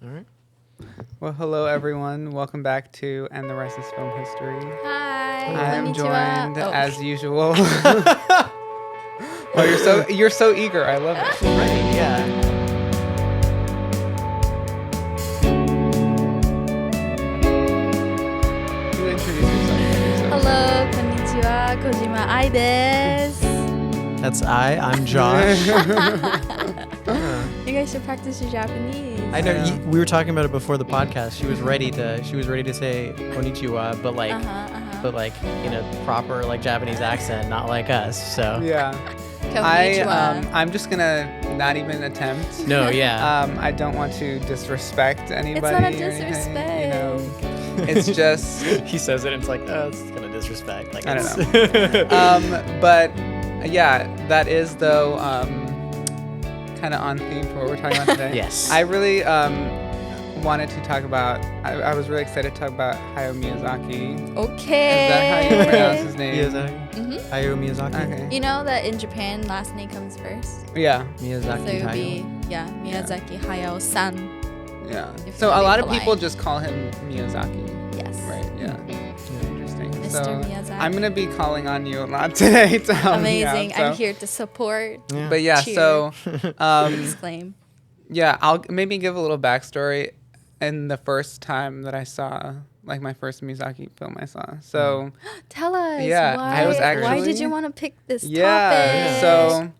All right. Well, hello everyone. Welcome back to And the Rest is Film History. Hi. I am joined konnichiwa. as usual. Oh, you're so eager. I love it. Right. Yeah. You introduce yourself. Hello, konnichiwa. Kojima Ai desu. That's I'm Josh. You guys should practice your Japanese. I know Yeah. we were talking about it before the podcast. She was ready to say konnichiwa, but like proper like Japanese accent, not like us. So Yeah. Konnichiwa. I'm just gonna not even attempt. no, yeah. I don't want to disrespect anybody. It's not a or anything, disrespect. It's just He says it, and it's like, oh, it's gonna disrespect. Like I it's- don't but yeah, that is though kind of on theme for what we're talking about today. Yes. I really wanted to talk about. I was really excited to talk about Hayao Miyazaki. Okay. Is that how you pronounce his name? Miyazaki. Mhm. Hayao Miyazaki. Okay. You know that in Japan, last name comes first. Yeah, Miyazaki. So it would be, Hayao. Miyazaki Hayao-san. yeah. If So you're a being lot of polite. people just call him Miyazaki, Yes. right? Yeah. Interesting. Mr. So Miyazaki. I'm gonna be calling on you a lot today to help me out, Amazing. so- I'm here to support. Yeah. But yeah, Cheer. so Exclaim. yeah, I'll maybe give a little backstory. And the first time that I saw, like my first Miyazaki film I saw. So Tell us. Yeah, why, I was why did actually- you want to pick this yeah, topic? so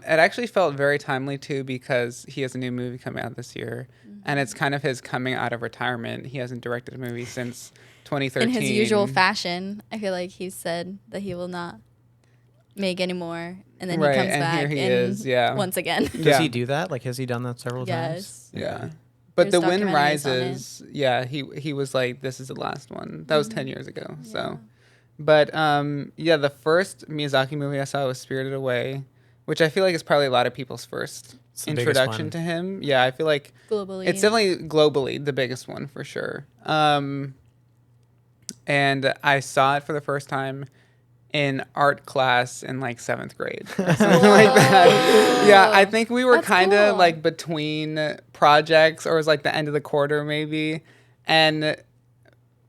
it actually felt very timely too because he has a new movie coming out this year, and it's kind of his coming out of retirement. He hasn't directed a movie since 2013. In his usual fashion, I feel like he said that he will not make any more, and then Right, he comes and back here he and is, yeah. once again. Does Yeah. he do that? Like, has he done that several times? Yes. Yeah. But There's The Wind documentaries on Rises, yeah, he was like, this is the last one. That was 10 years ago. Yeah. So, but yeah, the first Miyazaki movie I saw was Spirited Away, which I feel like is probably a lot of people's first It's the biggest introduction one. to him. Yeah, I feel like Globally. it's definitely globally the biggest one for sure. And I saw it for the first time in art class in like 7th grade or something like that. Yeah, I think we were That's kind of cool. like between projects, or it was like the end of the quarter maybe. And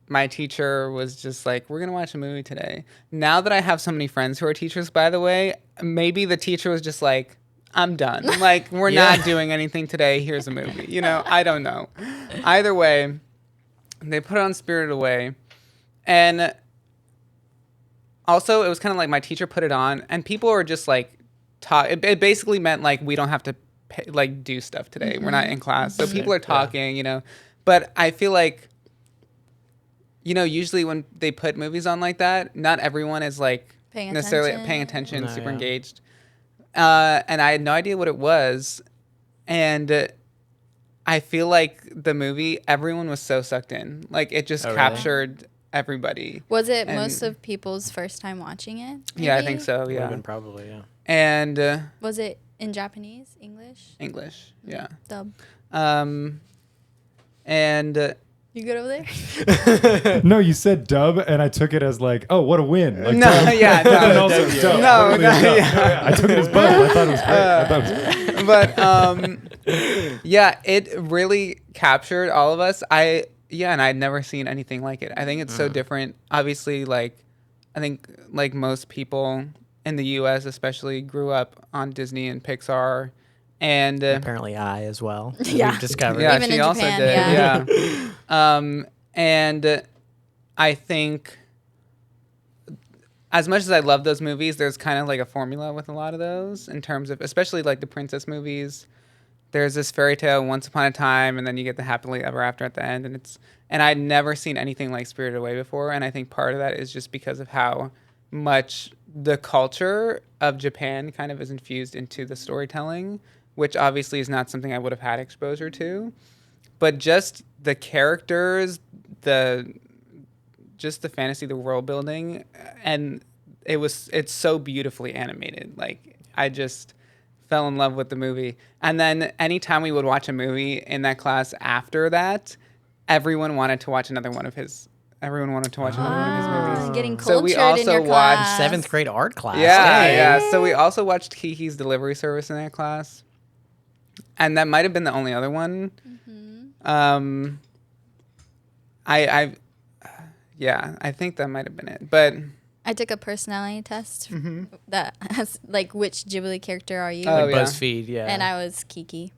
my teacher was just like, we're going to watch a movie today. Now that I have so many friends who are teachers, by the way, maybe the teacher was just like, I'm done. Like, we're Yeah. not doing anything today. Here's a movie. You know, I don't know. Either way, they put on Spirited Away. And also, it was kind of like my teacher put it on, and people were just like, it basically meant like we don't have to like do stuff today. We're not in class, so people are Yeah. talking, you know. But I feel like, you know, usually when they put movies on like that, not everyone is like Paying necessarily attention. paying attention, No, super yeah. engaged. And I had no idea what it was, and I feel like the movie, everyone was so sucked in, like it just Oh, really? captured everybody. Was it and- most of people's first time watching it? Yeah, I maybe? think so. Would've Yeah, been probably, yeah. and Was it in Japanese, English, English. Yeah. dub? And You good over there? No, you said dub, and I took it as like, oh, what a win. Like, no, dub. yeah, And then no, also dub. No, Literally no, dub. yeah. I took it as both. I thought it was great. I thought it was great. but yeah, it really captured all of us. And I'd never seen anything like it. I think it's so different. Obviously, like I think like most people in the U.S. especially grew up on Disney and Pixar, and Apparently, I as well. as Yeah. We've discovered. yeah, Even she in also Japan, did. yeah. Yeah. And I think as much as I love those movies, there's kind of like a formula with a lot of those in terms of, especially like the princess movies. There's this fairy tale once upon a time, and then you get the happily ever after at the end, and I'd never seen anything like Spirited Away before, and I think part of that is just because of how much the culture of Japan kind of is infused into the storytelling, which obviously is not something I would have had exposure to, but just the characters, just the fantasy, the world building, and it's so beautifully animated. Like I just fell in love with the movie. And then anytime we would watch a movie in that class after that, everyone wanted to watch another one of his movies. Getting So we cultured in also your watched class. 7th grade art class. Yeah, Dang. yeah. So we also watched Kiki's Delivery Service in that class. And that might have been the only other one. I yeah, I think that might have been it. But I took a personality test mm-hmm. that has like which Ghibli character are you? Oh, Like yeah. BuzzFeed, yeah. And I was Kiki.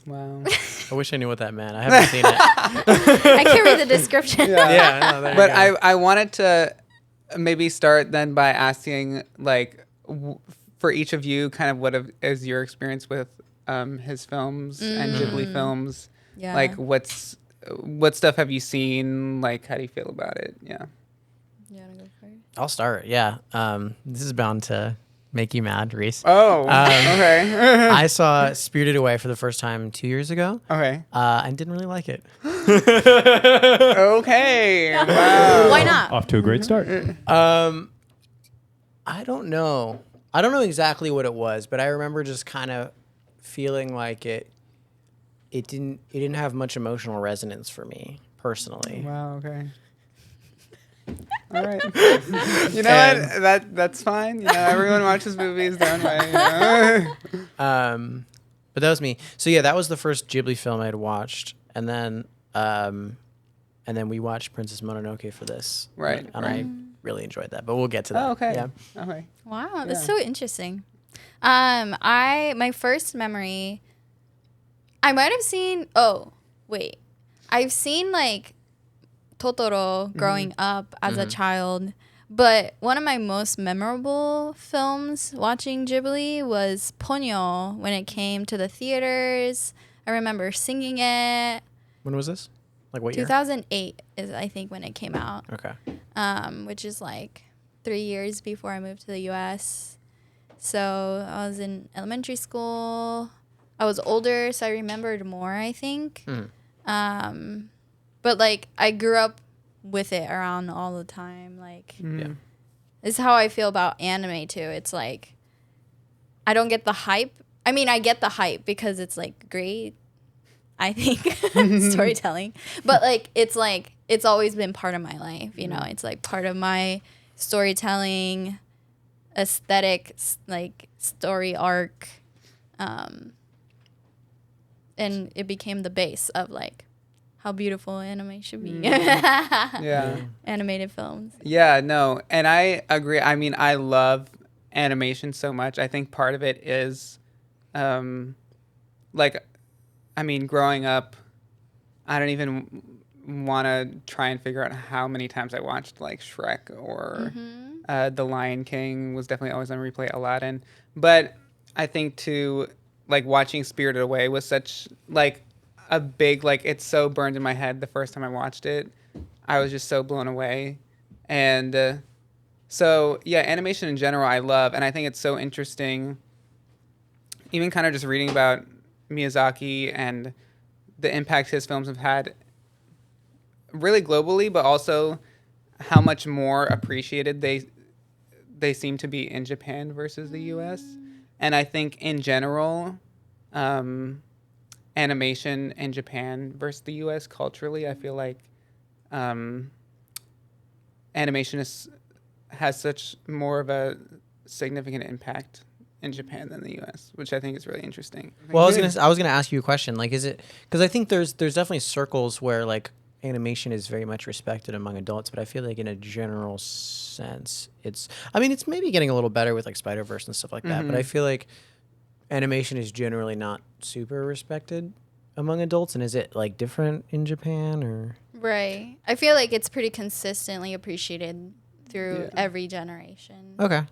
Wow. I wish I knew what that meant. I haven't seen it. I can read the description. Yeah, no, there But you go. I wanted to maybe start then by asking, like, for each of you, kind of is your experience with his films and Ghibli films? Yeah. Like, what stuff have you seen? Like, how do you feel about it? Yeah. You wanna go first? I'll start. Yeah. This is bound to make you mad, Reese. Oh, okay. I saw Spirited Away for the first time 2 years ago. Okay. And didn't really like it. Okay. Wow. Why not? Off to a great start. I don't know. I don't know exactly what it was, but I remember just kind of feeling like it didn't have much emotional resonance for me personally. Wow. Okay. All right. You know what? That's fine. You know, everyone watches movies their own way. You know? But that was me. So yeah, that was the first Ghibli film I had watched, and then we watched Princess Mononoke for this. Right, And right. I really enjoyed that, but we'll get to that. Oh, okay. Yeah. Okay. Wow, that's Yeah. so interesting. My first memory, I might have seen. Oh, wait, I've seen like Totoro growing up as a child, but one of my most memorable films watching Ghibli was Ponyo when it came to the theaters. I remember singing it. When was this? Like what year? 2008 is I think when it came out. Okay. Which is like 3 years before I moved to the U.S. So I was in elementary school. I was older, so I remembered more, I think. But like I grew up with it around all the time. Like Yeah. this is how I feel about anime too. It's like I don't get the hype. I mean, I get the hype because it's like great, I think, storytelling. But like it's always been part of my life, you know. It's like part of my storytelling aesthetic, like story arc. And it became the base of like how beautiful anime should be. Yeah. Animated films. Yeah, no. And I agree. I mean, I love animation so much. I think part of it is like, I mean, growing up, I don't even want to try and figure out how many times I watched like Shrek or The Lion King was definitely always on replay, Aladdin. But I think too, like watching Spirited Away was such like a big, like it's so burned in my head the first time I watched it. I was just so blown away. And so, yeah, animation in general I love. And I think it's so interesting, even kind of just reading about Miyazaki and the impact his films have had really globally, but also how much more appreciated they seem to be in Japan versus the U.S. And I think in general, animation in Japan versus the U.S. culturally, I feel like animation has such more of a significant impact in Japan than the U.S., which I think is really interesting. Well, I was gonna ask you a question. Like, is it because I think there's definitely circles where like animation is very much respected among adults, but I feel like in a general sense, it's maybe getting a little better with like Spider-Verse and stuff like that. But I feel like animation is generally not super respected among adults. And is it like different in Japan or? Right. I feel like it's pretty consistently appreciated through every generation. Okay.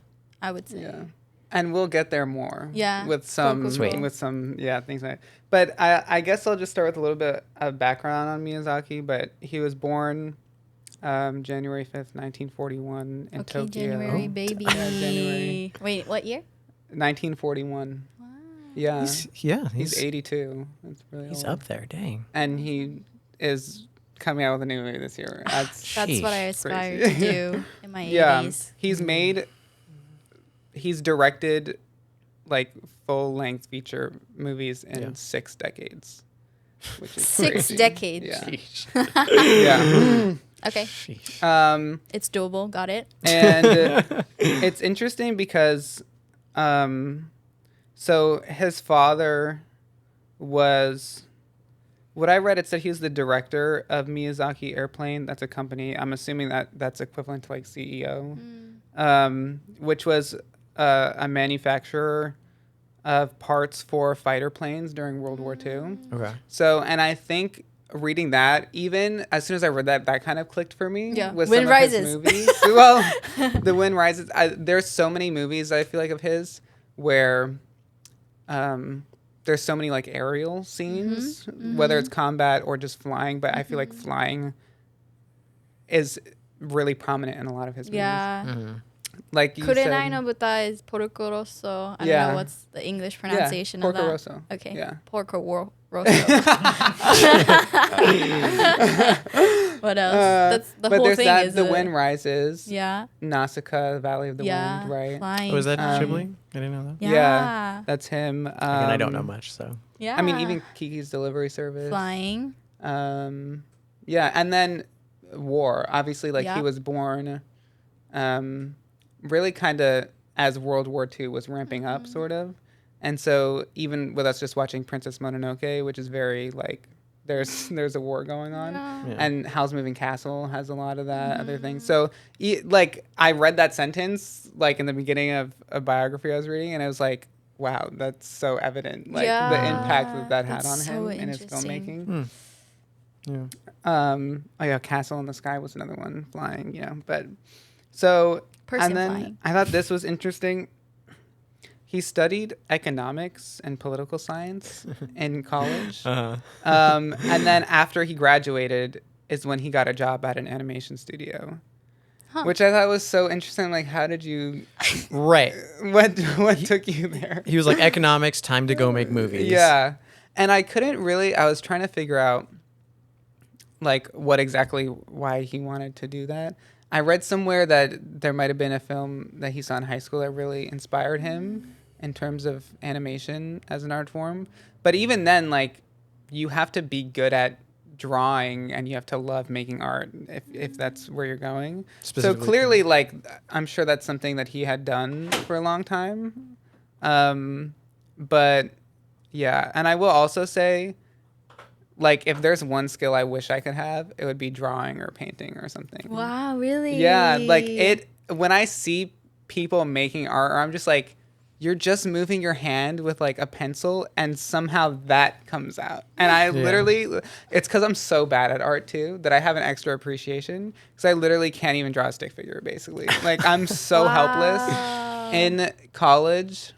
I would say. Yeah. And we'll get there more. Yeah. With some, Cool. things like. But I guess I'll just start with a little bit of background on Miyazaki. But he was born January 5th, 1941 in Tokyo. January, baby. Yeah, January. Wait, what year? 1941. Wow. Yeah. He's 82. That's really he's old. up there. Dang. And he is coming out with a new movie this year. That's what I aspire Crazy. to do in my Yeah. 80s. He's directed like full-length feature movies in 6 decades, which is 6 crazy. decades. Yeah. Yeah. Okay. Sheesh. It's doable. Got it. And it's interesting because so his father was what I read, it said he was the director of Miyazaki Airplane. That's a company. I'm assuming that that's equivalent to like CEO, which was a manufacturer of parts for fighter planes during World War II. Okay. So, and I think reading that, even as soon as I read that, that kind of clicked for me. Yeah. With Wind some Rises. of his movies. Well, The Wind Rises. There's so many movies I feel like of his where there's so many like aerial scenes, whether it's combat or just flying. But I feel like flying is really prominent in a lot of his movies. Yeah. Like you Kurenai said, no buta is Porco Rosso. I don't Yeah. know what's the English pronunciation of Porco that. Rosso. Okay. Yeah. Porco Rosso. What else? That's the but whole there's thing that, is The Wind Rises. Yeah. Nausicaa, Valley of the Yeah. Wind, right? Flying. Oh, is that Um, Ghibli? I didn't know that. Yeah. That's him. Again, I don't know much, so. Yeah. I mean, even Kiki's Delivery Service. flying. Yeah, and then war. Obviously, like he Yeah. was born really kind of as World War II was ramping up, sort of. And so even with us just watching Princess Mononoke, which is very like there's a war going on, Yeah. and Howl's Moving Castle has a lot of that other things. So like I read that sentence like in the beginning of a biography I was reading, and I was like, wow, that's so evident, like the Yeah. impact that had That's on so him in his interesting. filmmaking. Yeah. Oh yeah, Castle in the Sky was another one, flying, you know. But so Person and then flying. I thought this was interesting. He studied economics and political science in college, and then after he graduated is when he got a job at an animation studio, which I thought was so interesting. Like, how did you? Right. What took you there? He was like, economics, time to go make movies. Yeah, and I couldn't really. I was trying to figure out like what exactly why he wanted to do that. I read somewhere that there might have been a film that he saw in high school that really inspired him in terms of animation as an art form. But even then, like, you have to be good at drawing and you have to love making art if that's where you're going. So Specifically. clearly, like, I'm sure that's something that he had done for a long time. But yeah, and I will also say, like, if there's one skill I wish I could have, it would be drawing or painting or something. Wow, really? Yeah, like when I see people making art, I'm just like, you're just moving your hand with like a pencil and somehow that comes out. And I literally, it's because I'm so bad at art too that I have an extra appreciation because I literally can't even draw a stick figure basically. Like I'm so helpless. In college,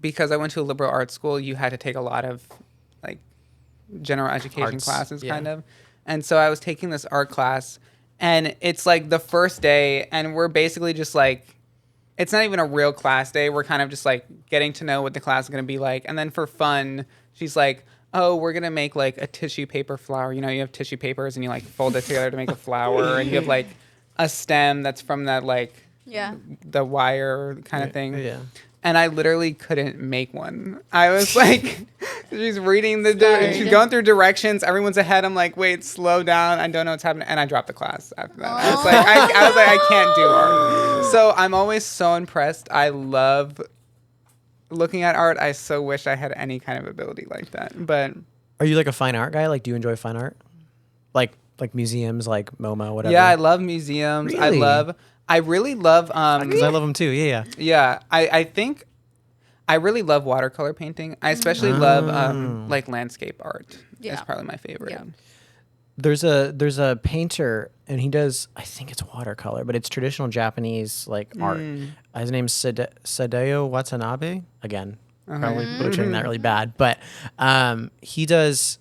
because I went to a liberal arts school, you had to take a lot of like general education Arts, classes yeah. kind of. And so I was taking this art class and it's like the first day and we're basically just like, it's not even a real class day. We're kind of just like getting to know what the class is going to be like. And then for fun, she's like, oh, we're going to make like a tissue paper flower. You know, you have tissue papers and you like fold it together to make a flower. And you have like a stem that's from that like the wire kind of thing. Yeah. And I literally couldn't make one. I was like, she's reading she's going through directions. Everyone's ahead. I'm like, wait, slow down. I don't know what's happening. And I dropped the class after that. I was like, I can't do art. So I'm always so impressed. I love looking at art. I so wish I had any kind of ability like that. But Are you like a fine art guy? Like, do you enjoy fine art? Like museums, like MoMA, whatever. yeah, I love museums. Really? I really love Because I love them too. Yeah. yeah, I think I really love watercolor painting. I especially love like landscape art. Yeah. It's probably my favorite. Yeah. There's a painter, and he does, I think it's watercolor, but it's traditional Japanese like art. His name's Sadeo Watanabe. Again, probably butchering that really bad, but he does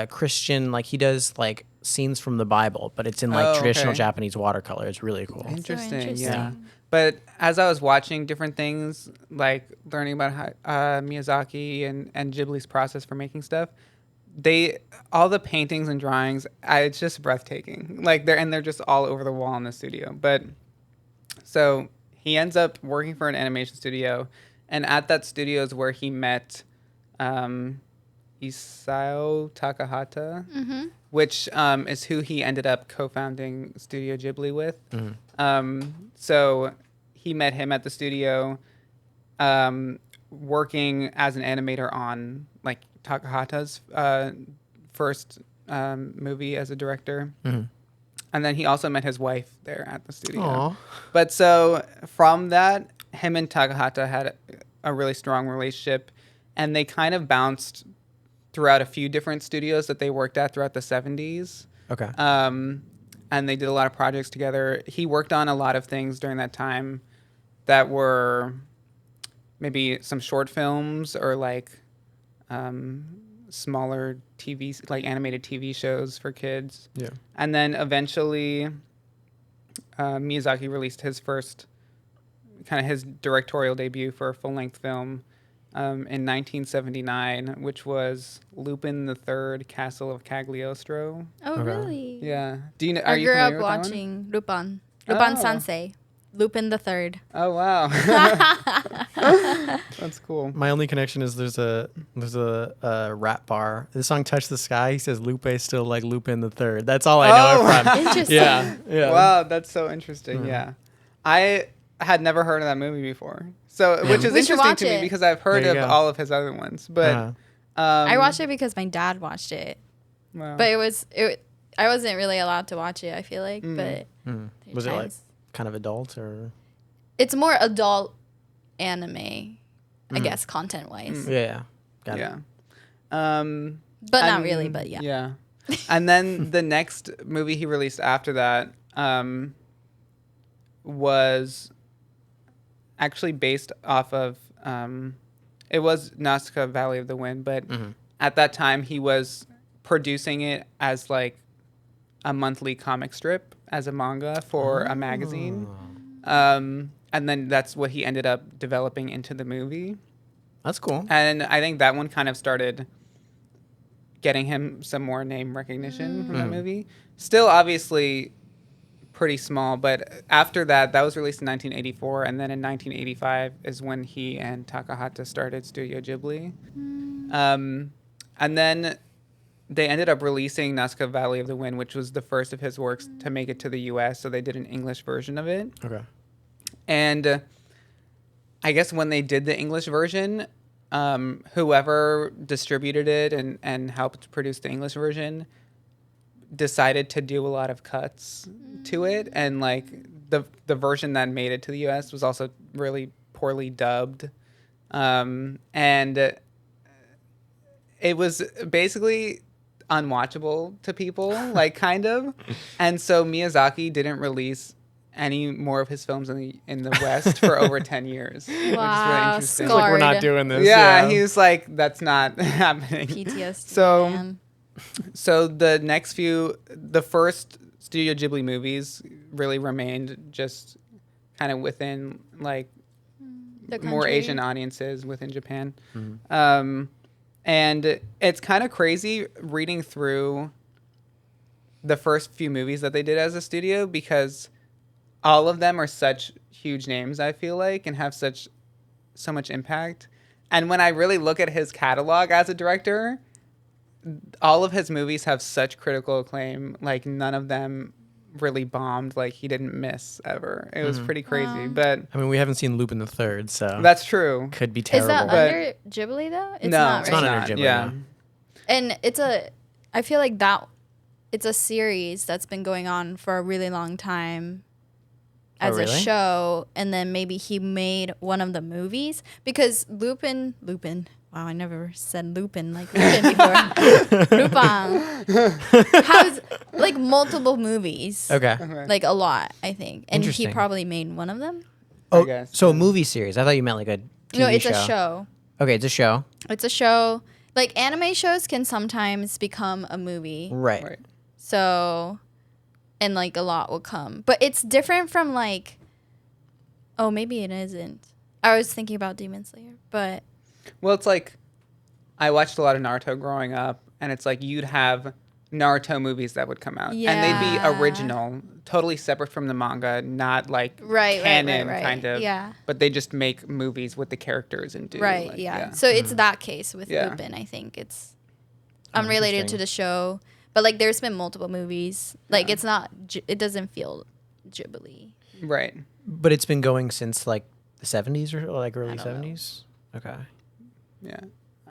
Christian, like he does like scenes from the Bible, but it's in like traditional okay. Japanese watercolor. It's really cool. Interesting, yeah. But as I was watching different things, like learning about Miyazaki and Ghibli's process for making stuff, all the paintings and drawings, it's just breathtaking. Like they're just all over the wall in the studio. But so he ends up working for an animation studio, and at that studio is where he met Isao Takahata, which is who he ended up co-founding Studio Ghibli with. So he met him at the studio, working as an animator on like Takahata's first movie as a director. Mm-hmm. And then he also met his wife there at the studio. Aw. But so from that, him and Takahata had a really strong relationship, and they kind of bounced throughout a few different studios that they worked at throughout the 70s. Okay. And they did a lot of projects together. He worked on a lot of things during that time that were maybe some short films or like smaller TV, like animated TV shows for kids. Yeah. And then eventually Miyazaki released his first, kind of his directorial debut for a full-length film in 1979, which was Lupin the Third, Castle of Cagliostro. Oh, Okay. really? Yeah. Do you know? Are I you grew up familiar with that one? watching Lupin. Oh. Lupin Sansei. Lupin the Third. Oh wow, that's cool. My only connection is there's a rap bar. The song "Touch the Sky." He says Lupe still like Lupin the Third. That's all I know it from. Interesting. Yeah. Wow, that's so interesting. Mhm. Yeah, I had never heard of that movie before, so which is We should interesting watch to me it. because I've heard There of you go. all of his other ones, but Uh-huh. I watched it because my dad watched it, wow. but I wasn't really allowed to watch it. I feel like, but Mm. there's Was it like times- kind of adult or? It's more adult anime, I guess, content wise, Yeah. Got it. yeah, but not and- really. But yeah. yeah. And then the next movie he released after that was actually based off of it was Nausicaa Valley of the Wind, but Mhm. at that time he was producing it as like a monthly comic strip as a manga for a magazine. And then that's what he ended up developing into the movie. That's cool. And I think that one kind of started getting him some more name recognition from that movie. Still, obviously, pretty small, but after that, that was released in 1984, and then in 1985 is when he and Takahata started Studio Ghibli. And then they ended up releasing Nausicaa Valley of the Wind, which was the first of his works to make it to the U.S., so they did an English version of it. Okay. And I guess when they did the English version, whoever distributed it and helped produce the English version decided to do a lot of cuts to it. And like the version that made it to the US was also really poorly dubbed. And it was basically unwatchable to people, like kind of. And so Miyazaki didn't release any more of his films in the West for over 10 years, which is really Wow, interesting. It's like we're not Scarred. doing this. Yeah, he was like, that's not happening. PTSD. So- man. So the first Studio Ghibli movies really remained just kind of within like The more country. Asian audiences within Japan. And it's kind of crazy reading through the first few movies that they did as a studio because all of them are such huge names, I feel like, and have so much impact. And when I really look at his catalog as a director, all of his movies have such critical acclaim. Like none of them really bombed. Like he didn't miss ever. It was pretty crazy, but I mean, we haven't seen Lupin the Third, so that's true. could be Is terrible. that But- under Ghibli though? It's No, not, It's right? not under Ghibli, Yeah. no. And I feel like it's a series that's been going on for a really long time as really? a show, and then maybe he made one of the movies because Lupin. Wow, I never said Lupin like Lupin before. Lupin has like multiple movies, Okay. like a lot, I think, and he Interesting. probably made one of them. Oh, guess, so a yeah. movie series. I thought you meant like a TV No, it's show. a show. Okay, it's a show. It's a show. Like anime shows can sometimes become a movie. Right. Right. So, and like a lot will come. But it's different from like, oh, maybe it isn't. I was thinking about Demon Slayer, but Well, it's like I watched a lot of Naruto growing up, and it's like you'd have Naruto movies that would come out, and they'd Yeah. be original, totally separate from the manga, not like right, canon right. kind of. Yeah. But they just make movies with the characters and do Right, like, yeah. So it's that case with Yeah. Lupin, I think. It's unrelated to the show, but like there's been multiple movies. Like it's not, it doesn't feel Ghibli. Right. But it's been going since like the 70s or like early I don't know. 70s. Okay. Yeah.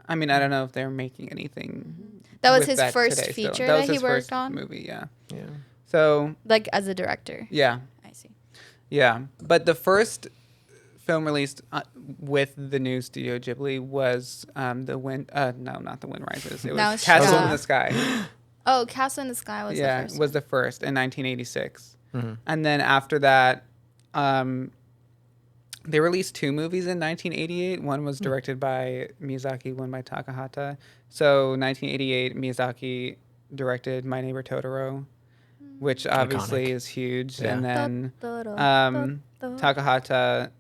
I mean, I don't know if they're making anything. That was with his first today still. feature That was that he his worked first on? movie, yeah. Yeah. So, Like as a director. yeah. I see. Yeah. But the first film released with the new Studio Ghibli was The Wind... no, not The Wind Rises. It Now was it's Castle Star. in the Sky. Oh, Castle in the Sky was the first was one. the first in 1986. Mm-hmm. And then after that, they released 2 movies in 1988. One was directed by Miyazaki, one by Takahata. So 1988, Miyazaki directed My Neighbor Totoro, which obviously Iconic. is huge. Yeah. And then Totoro. Takahata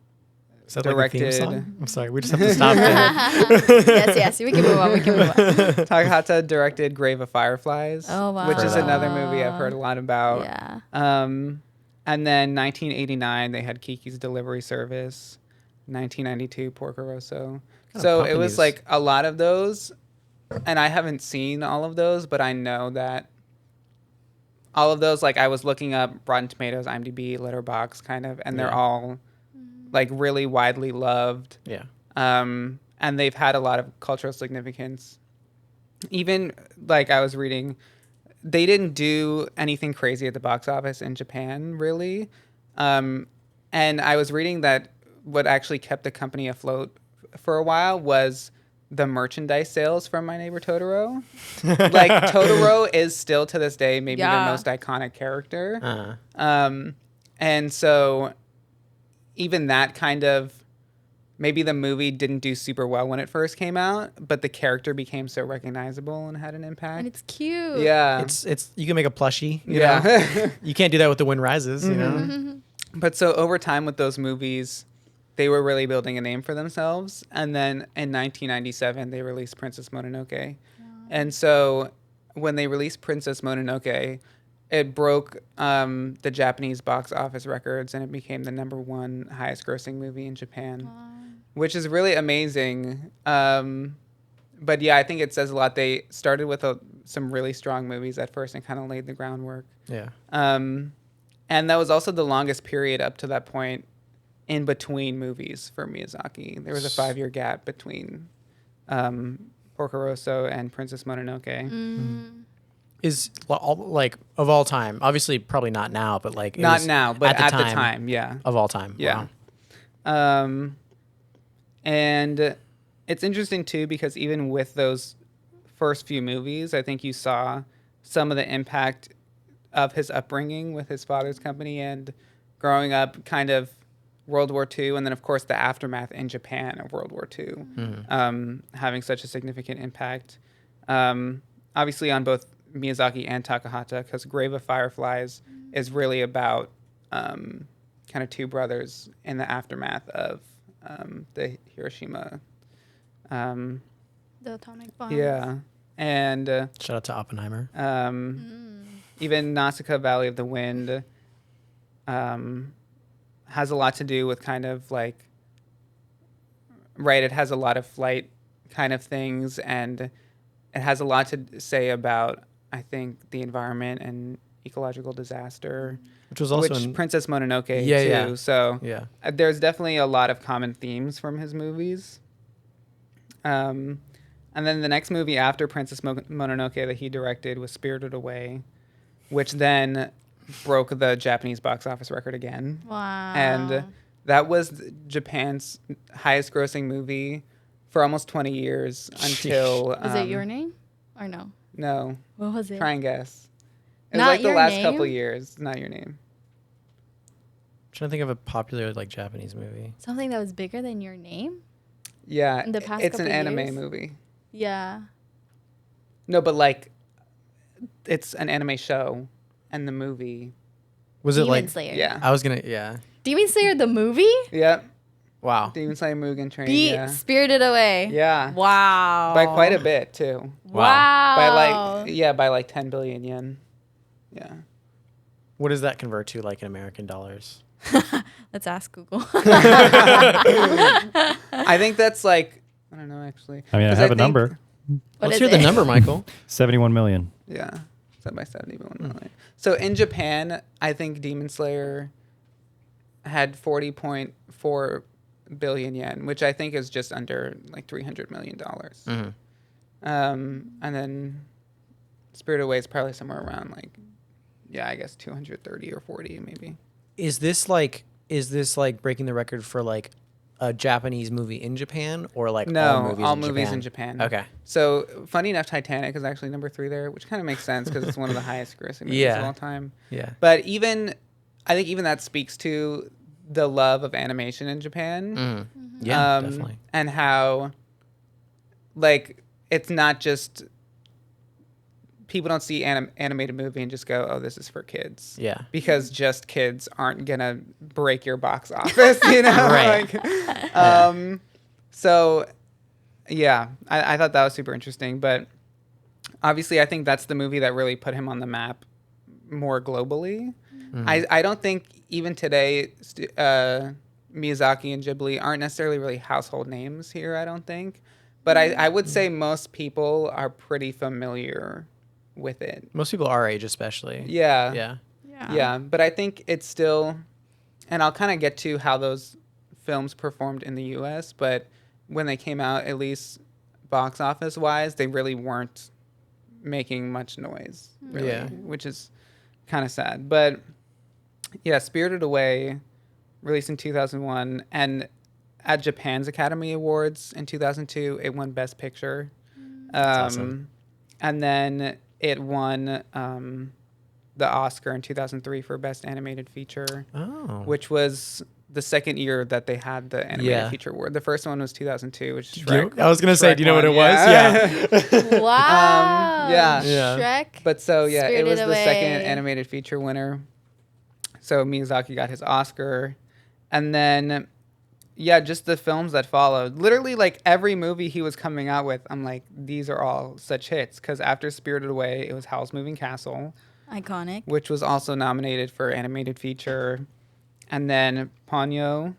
Is that directed... like a theme song? I'm sorry, we just have to stop there. yes, we can move on. Takahata directed Grave of Fireflies, Oh, wow. which is Heard of another movie I've heard a lot about. Yeah. And then 1989, they had Kiki's Delivery Service. 1992, Porco Rosso. So it was pumping like a lot of those. And I haven't seen all of those, but I know that all of those, like I was looking up Rotten Tomatoes, IMDb, Letterboxd kind of, and they're Yeah. all like really widely loved. Yeah. And they've had a lot of cultural significance. Even like I was reading, they didn't do anything crazy at the box office in Japan, really. And I was reading that what actually kept the company afloat for a while was the merchandise sales from My Neighbor Totoro. Like Totoro is still to this day maybe their most iconic character. Uh-huh. And so even that kind of, maybe the movie didn't do super well when it first came out, but the character became so recognizable and had an impact. And it's cute. Yeah. It's you can make a plushie. You yeah. know? You can't do that with The Wind Rises. You know. But so over time with those movies, they were really building a name for themselves. And then in 1997, they released Princess Mononoke. And so when they released Princess Mononoke, it broke the Japanese box office records and it became the #1 highest grossing movie in Japan, which is really amazing. But yeah, I think it says a lot. They started with some really strong movies at first and kind of laid the groundwork. Yeah. And that was also the longest period up to that point in between movies for Miyazaki. There was a 5-year gap between Porco Rosso and Princess Mononoke. Is like of all time, obviously probably not now, but like Not now, but at the time, yeah. of all time. Yeah. Wow. And it's interesting too because even with those first few movies, I think you saw some of the impact of his upbringing with his father's company and growing up kind of World War II, and then of course the aftermath in Japan of World War II, having such a significant impact. Obviously on both Miyazaki and Takahata, because Grave of Fireflies is really about kind of two brothers in the aftermath of the Hiroshima. The atomic bomb. Yeah, and Shout out to Oppenheimer. even Nausicaa Valley of the Wind has a lot to do with kind of like, right, it has a lot of flight kind of things, and it has a lot to say about, I think, the environment and ecological disaster, Which was also in Princess Mononoke Yeah, too. yeah. So yeah. there's definitely a lot of common themes from his movies. And then the next movie after Princess Mononoke that he directed was Spirited Away, which then broke the Japanese box office record again. Wow. And that was Japan's highest grossing movie for almost 20 years until... Was it Your Name? Or no? No. What was it? Try and guess. It was Not like the Your last Name? couple years. Not Your Name. Trying to think of a popular like Japanese movie. Something that was bigger than Your Name? Yeah. In the past it's an couple anime years? movie. Yeah. No, but like, it's an anime show, and the movie. Was it Demon like? Slayer. Yeah. I was gonna. Yeah. Demon Slayer the movie? Yep. Wow. Demon Slayer Mugen Train. Beat Yeah. Spirited Away. Yeah. Wow. By quite a bit too. Wow. By like 10 billion yen. Yeah. What does that convert to like in American dollars? Let's ask Google. I think that's like, I don't know actually. I mean, I 'Cause have a think- number. What Let's is hear the it? number, Michael. 71 million. Yeah. Set by 71 million. So in Japan, I think Demon Slayer had 40.4 billion yen, which I think is just under like $300 million. And then Spirited Away is probably somewhere around like, I guess 230 or 40 maybe. Is this like breaking the record for like a Japanese movie in Japan, or like all movies in Japan? Okay. So funny enough, Titanic is actually number 3 there, which kind of makes sense because it's one of the highest grossing movies of all time. Yeah. But I think even that speaks to the love of animation in Japan. Yeah, definitely. And how, like, it's not just people don't see animated movie and just go, oh, this is for kids. Yeah. Because just kids aren't gonna break your box office, you know? Right. So, yeah, I thought that was super interesting. But obviously, I think that's the movie that really put him on the map more globally. I don't think even today, Miyazaki and Ghibli aren't necessarily really household names here, I don't think. But I would say most people are pretty familiar with it. Most people our age, especially. Yeah. Yeah. But I think it's still, and I'll kind of get to how those films performed in the U.S., but when they came out, at least box office wise, they really weren't making much noise, really, which is kind of sad. But yeah, Spirited Away, released in 2001, and at Japan's Academy Awards in 2002, it won Best Picture. That's awesome. And then it won the Oscar in 2003 for Best Animated Feature, which was the second year that they had the Animated Feature Award. The first one was 2002, which is Shrek. I was going to say, do you know what it was? Yeah. Wow. Yeah. Shrek. But so, yeah, Spirited it was the Away. second Animated Feature winner. So Miyazaki got his Oscar. And then, just the films that followed. Literally, like, every movie he was coming out with, I'm like, these are all such hits. Because after Spirited Away, it was Howl's Moving Castle. Iconic. Which was also nominated for Animated Feature. And then Ponyo,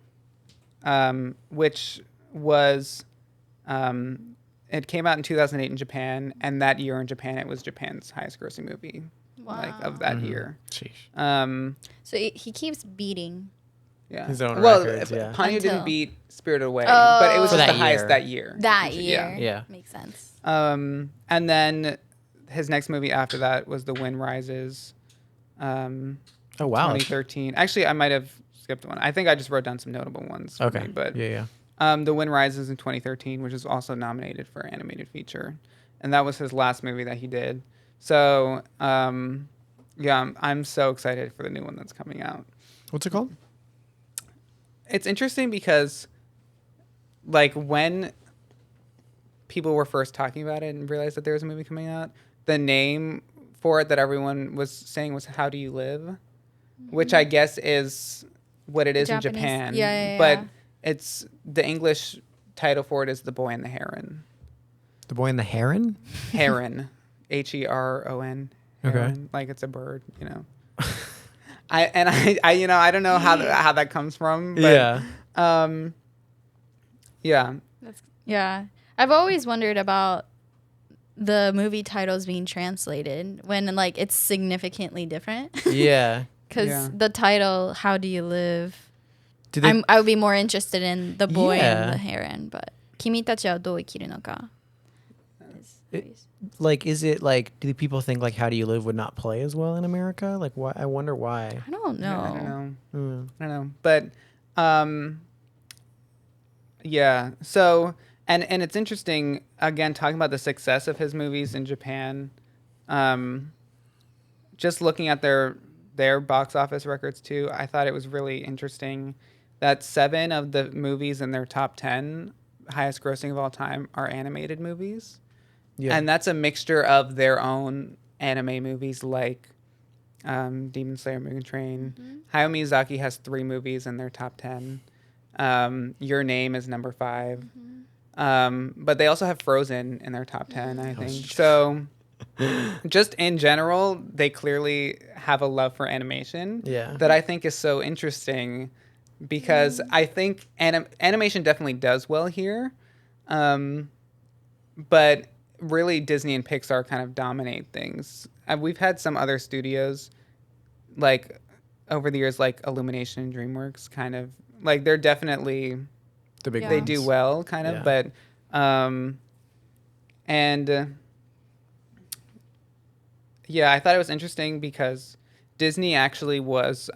which was... it came out in 2008 in Japan. And that year in Japan, it was Japan's highest grossing movie. Wow. Like, of that year. Sheesh. So he keeps beating. Yeah. His own well, records, yeah. Ponyo didn't beat Spirited Away, Oh. but it was For just that the highest year. that year. That year. Yeah. Makes sense. And then his next movie after that was The Wind Rises. Oh, wow. 2013. Actually, I might have skipped one. I think I just wrote down some notable ones. For Okay. me, but Yeah. The Wind Rises in 2013, which was also nominated for Animated Feature. And that was his last movie that he did. So, I'm so excited for the new one that's coming out. What's it called? It's interesting because, like, when people were first talking about it and realized that there was a movie coming out, the name for it that everyone was saying was How Do You Live? Which I guess is what it is Japanese. in Japan. Yeah. But it's the English title for it is The Boy and the Heron. The Boy and the Heron? Heron. Heron. Okay. Heron, like it's a bird, you know. I don't know how that comes from, but Yeah. I've always wondered about the movie titles being translated when like it's significantly different. Yeah. Because the title, How Do You Live? Do they, I would be more interested in The Boy Yeah. and the Heron, but 君たちはどう生きるのか? like, is it like, do people think like How Do You Live would not play as well in America? Like, why? I wonder why. I don't know. I don't know. Mm. I don't know. But so and it's interesting again talking about the success of his movies in Japan. Just looking at their box office records too, I thought it was really interesting that 7 of the movies in their top 10 highest grossing of all time are animated movies. Yeah. And that's a mixture of their own anime movies like Demon Slayer, Mugen Train. Hayao Miyazaki has 3 movies in their top 10. Your Name is number 5. But they also have Frozen in their top 10, I think. So just in general, they clearly have a love for animation that I think is so interesting because I think animation definitely does well here. But really Disney and Pixar kind of dominate things. We've had some other studios like over the years like Illumination and DreamWorks kind of like they're definitely The big Yeah. they ones. do well, kind of. Yeah. But and yeah, I thought it was interesting because Disney actually was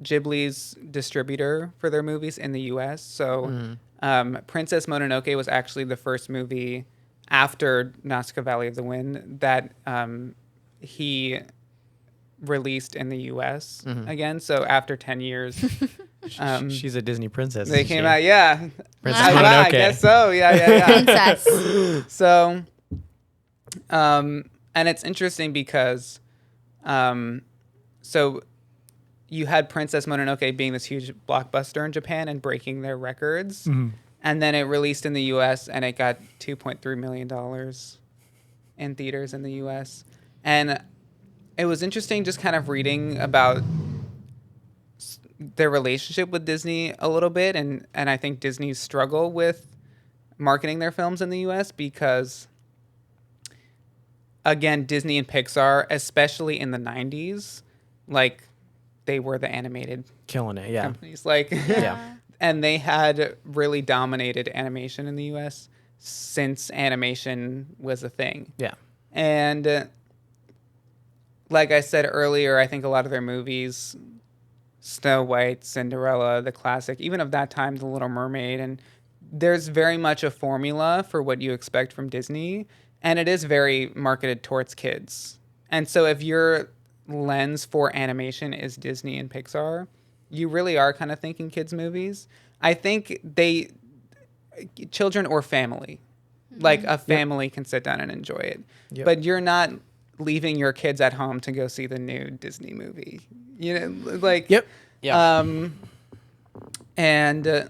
Ghibli's distributor for their movies in the U.S. So Princess Mononoke was actually the first movie after Nausicaa Valley of the Wind that he released in the U.S. again. So after 10 years, She's a Disney princess. they isn't came she? out. Yeah, Princess I Mononoke. guess so. Yeah. Princess. So, and it's interesting because, so you had Princess Mononoke being this huge blockbuster in Japan and breaking their records. And then it released in the U.S. and it got $2.3 million in theaters in the U.S. And it was interesting just kind of reading about their relationship with Disney a little bit. And I think Disney's struggle with marketing their films in the U.S. because, again, Disney and Pixar, especially in the 90s, like they were the animated Killing it. Yeah. companies. Like, Yeah. and they had really dominated animation in the U.S. since animation was a thing. Yeah. And like I said earlier, I think a lot of their movies, Snow White, Cinderella, the classic, even of that time, The Little Mermaid, and there's very much a formula for what you expect from Disney, and it is very marketed towards kids. And so if your lens for animation is Disney and Pixar, you really are kind of thinking kids movies. I think children or family, like a family can sit down and enjoy it, but you're not leaving your kids at home to go see the new Disney movie, like Yep. Yeah. And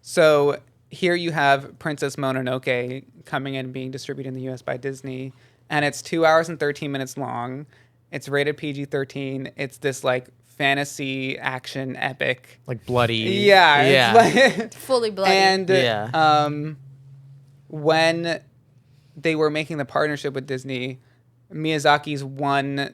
so here you have Princess Mononoke coming in and being distributed in the U.S. by Disney, and it's 2 hours and 13 minutes long. It's rated PG-13. It's this like fantasy action epic. Like bloody. Yeah. Yeah. It's like, Fully bloody. and Yeah. when they were making the partnership with Disney, Miyazaki's one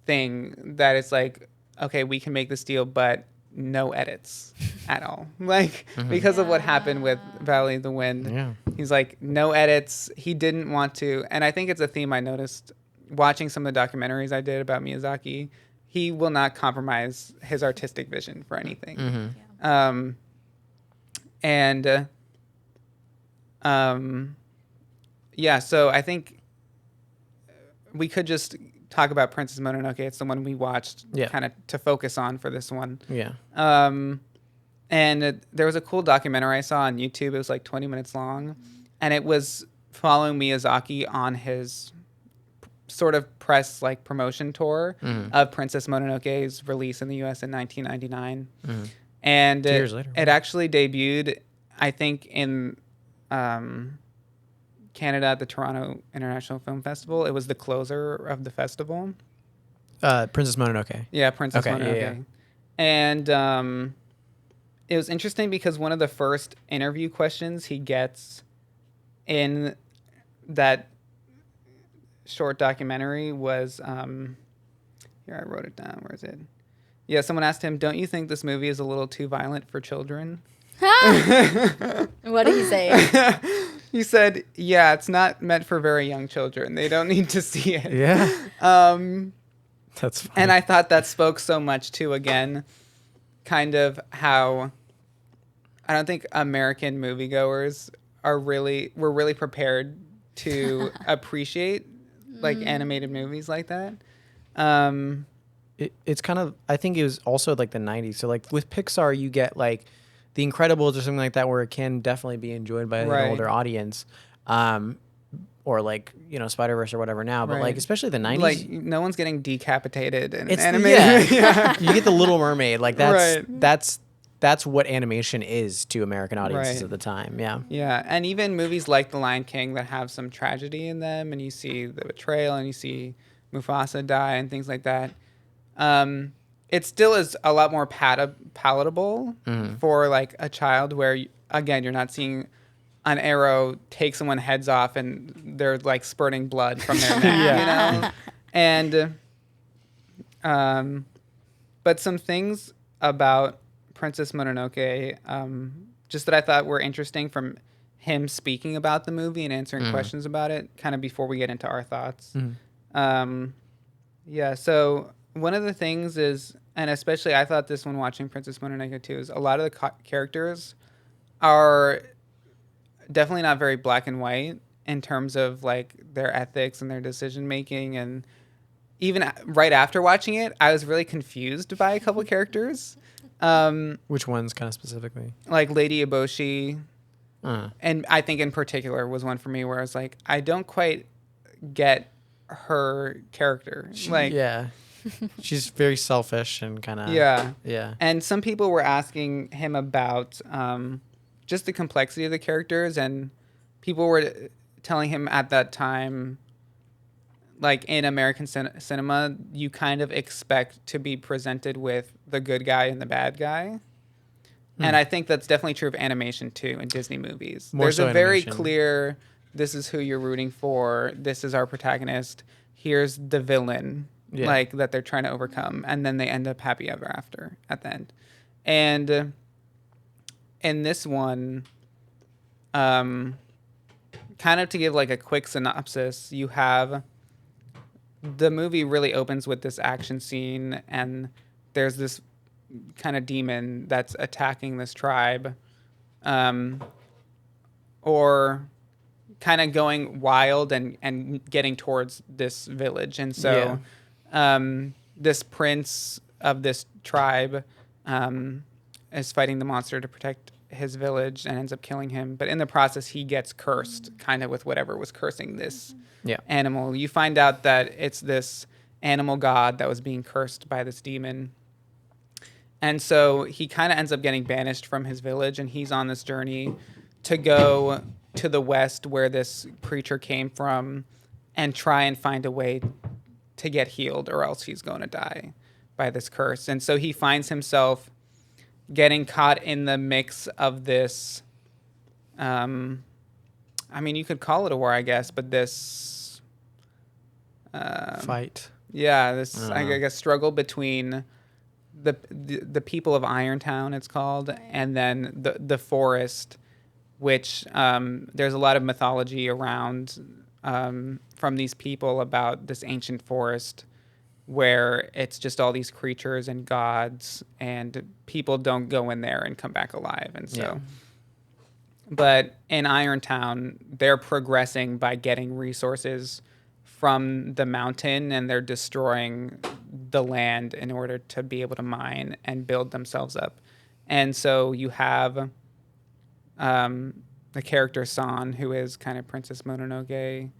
thing that it's like, okay, we can make this deal, but no edits at all. Like, because of what happened with Valley of the Wind. Yeah. He's like, no edits. He didn't want to. And I think it's a theme I noticed watching some of the documentaries I did about Miyazaki. He will not compromise his artistic vision for anything. Yeah, so I think we could just talk about Princess Mononoke. It's the one we watched kind of to focus on for this one. Yeah. And there was a cool documentary I saw on YouTube. It was like 20 minutes long. And it was following Miyazaki on his sort of press like promotion tour of Princess Mononoke's release in the US in 1999. And 2 years later. it actually debuted, I think, in Canada at the Toronto International Film Festival. It was the closer of the festival. Princess Mononoke. Yeah, Princess Okay, Mononoke. yeah. And it was interesting because one of the first interview questions he gets in that short documentary was, here, I wrote it down. Where is it? Yeah, someone asked him, "Don't you think this movie is a little too violent for children?" What did he say? He said, "Yeah, it's not meant for very young children. They don't need to see it." Yeah. That's funny. And I thought that spoke so much to, again, kind of how I don't think American moviegoers were really prepared to appreciate like animated movies like that. It's kind of, I think it was also like the 90s. So like with Pixar, you get like The Incredibles or something like that, where it can definitely be enjoyed by an older audience. Or like, Spider-Verse or whatever now. But like, especially the 90s. Like, no one's getting decapitated in It's animated. You get the Little Mermaid. Like that's what animation is to American audiences at the time. Yeah. Yeah, and even movies like The Lion King that have some tragedy in them, and you see the betrayal, and you see Mufasa die, and things like that. It still is a lot more palatable for like a child, where again you're not seeing an arrow take someone's heads off and they're like spurting blood from their neck, And but some things about Princess Mononoke, just that I thought were interesting from him speaking about the movie and answering questions about it, kind of before we get into our thoughts. Yeah, so one of the things is, and especially I thought this when watching Princess Mononoke too, is a lot of the characters are definitely not very black and white in terms of like their ethics and their decision making. And even right after watching it, I was really confused by a couple characters. Which ones kind of specifically? Like Lady Eboshi, and I think in particular was one for me where I was like, I don't quite get her character. Yeah. She's very selfish and kind of... Yeah. Yeah. And some people were asking him about just the complexity of the characters, and people were telling him at that time, like in American cinema, you kind of expect to be presented with the good guy and the bad guy. And I think that's definitely true of animation too in Disney movies. There's so a very animation. clear, this is who you're rooting for, this is our protagonist, here's the villain, like that they're trying to overcome, and then they end up happy ever after at the end. And in this one, kind of to give like a quick synopsis, you have the movie really opens with this action scene, and there's this kind of demon that's attacking this tribe, or kind of going wild and getting towards this village. And so this prince of this tribe is fighting the monster to protect his village and ends up killing him. But in the process, he gets cursed kind of with whatever was cursing this animal. You find out that it's this animal god that was being cursed by this demon. And so he kind of ends up getting banished from his village, and he's on this journey to go to the west where this creature came from and try and find a way to get healed, or else he's going to die by this curse. And so he finds himself getting caught in the mix of this, I mean, you could call it a war, I guess, but this... fight. Yeah, this, I guess, struggle between the people of Irontown, it's called, and then the forest, which there's a lot of mythology around from these people about this ancient forest where it's just all these creatures and gods, and people don't go in there and come back alive. And so, but in Irontown, they're progressing by getting resources from the mountain, and they're destroying the land in order to be able to mine and build themselves up. And so you have the character San, who is kind of Princess Mononoke,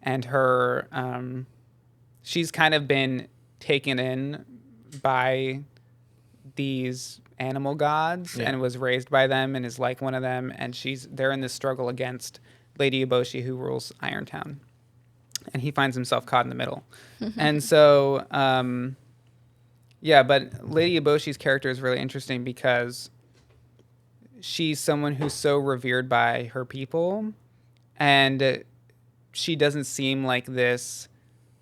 and her, she's kind of been taken in by these animal gods and was raised by them and is like one of them, and they're in this struggle against Lady Eboshi, who rules Irontown. And he finds himself caught in the middle. And so, but Lady Eboshi's character is really interesting because she's someone who's so revered by her people, and she doesn't seem like this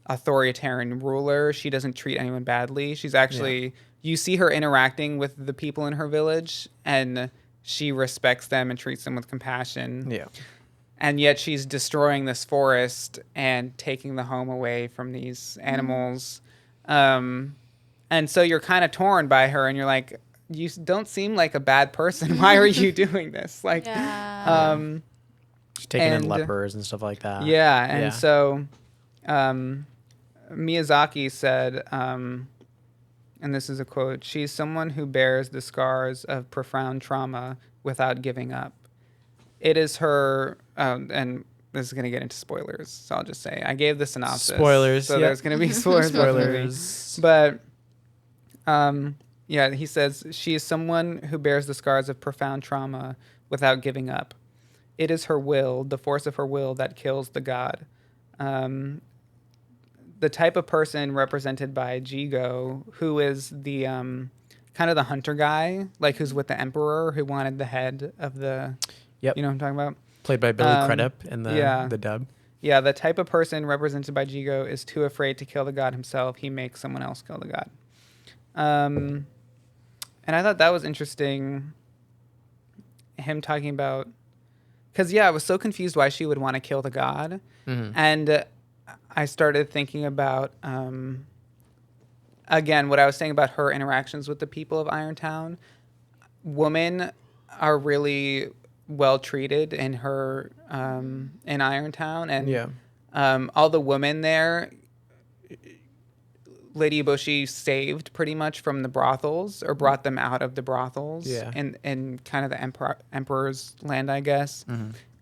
authoritarian ruler. She doesn't treat anyone badly. She's actually, you see her interacting with the people in her village, and she respects them and treats them with compassion. Yeah. And yet she's destroying this forest and taking the home away from these animals. And so you're kind of torn by her, and you're like, you don't seem like a bad person. Why are you doing this? Like, she's taking in lepers and stuff like that. Yeah. And so Miyazaki said, and this is a quote, "She's someone who bears the scars of profound trauma without giving up. It is her," and this is going to get into spoilers, so I'll just say I gave the synopsis. Spoilers. So there's going to be spoilers. Spoilers. But he says, "She is someone who bears the scars of profound trauma without giving up. It is her will, the force of her will, that kills the god." The type of person represented by Jigo, who is the kind of the hunter guy, like who's with the emperor, who wanted the head of the... Yep. You know what I'm talking about? Played by Billy Crudup in the dub. Yeah, the type of person represented by Jigo is too afraid to kill the god himself. He makes someone else kill the god. And I thought that was interesting, him talking about, because I was so confused why she would want to kill the god. And I started thinking about, again, what I was saying about her interactions with the people of Irontown. Women are really well treated in her in Irontown, and all the women there, Lady Eboshi saved pretty much from the brothels, or brought them out of the brothels in kind of the emperor's land, I guess,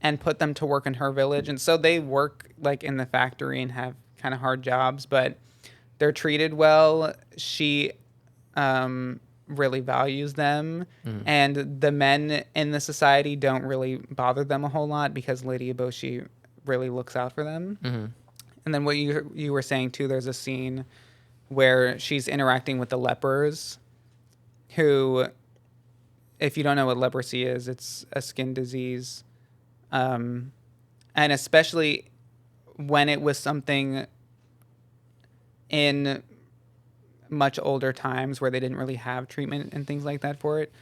and put them to work in her village. And so they work like in the factory and have kind of hard jobs, but they're treated well. She really values them, and the men in the society don't really bother them a whole lot because Lady Eboshi really looks out for them. And then what you were saying too, there's a scene where she's interacting with the lepers, who, if you don't know what leprosy is, it's a skin disease. And especially when it was something in much older times where they didn't really have treatment and things like that for it.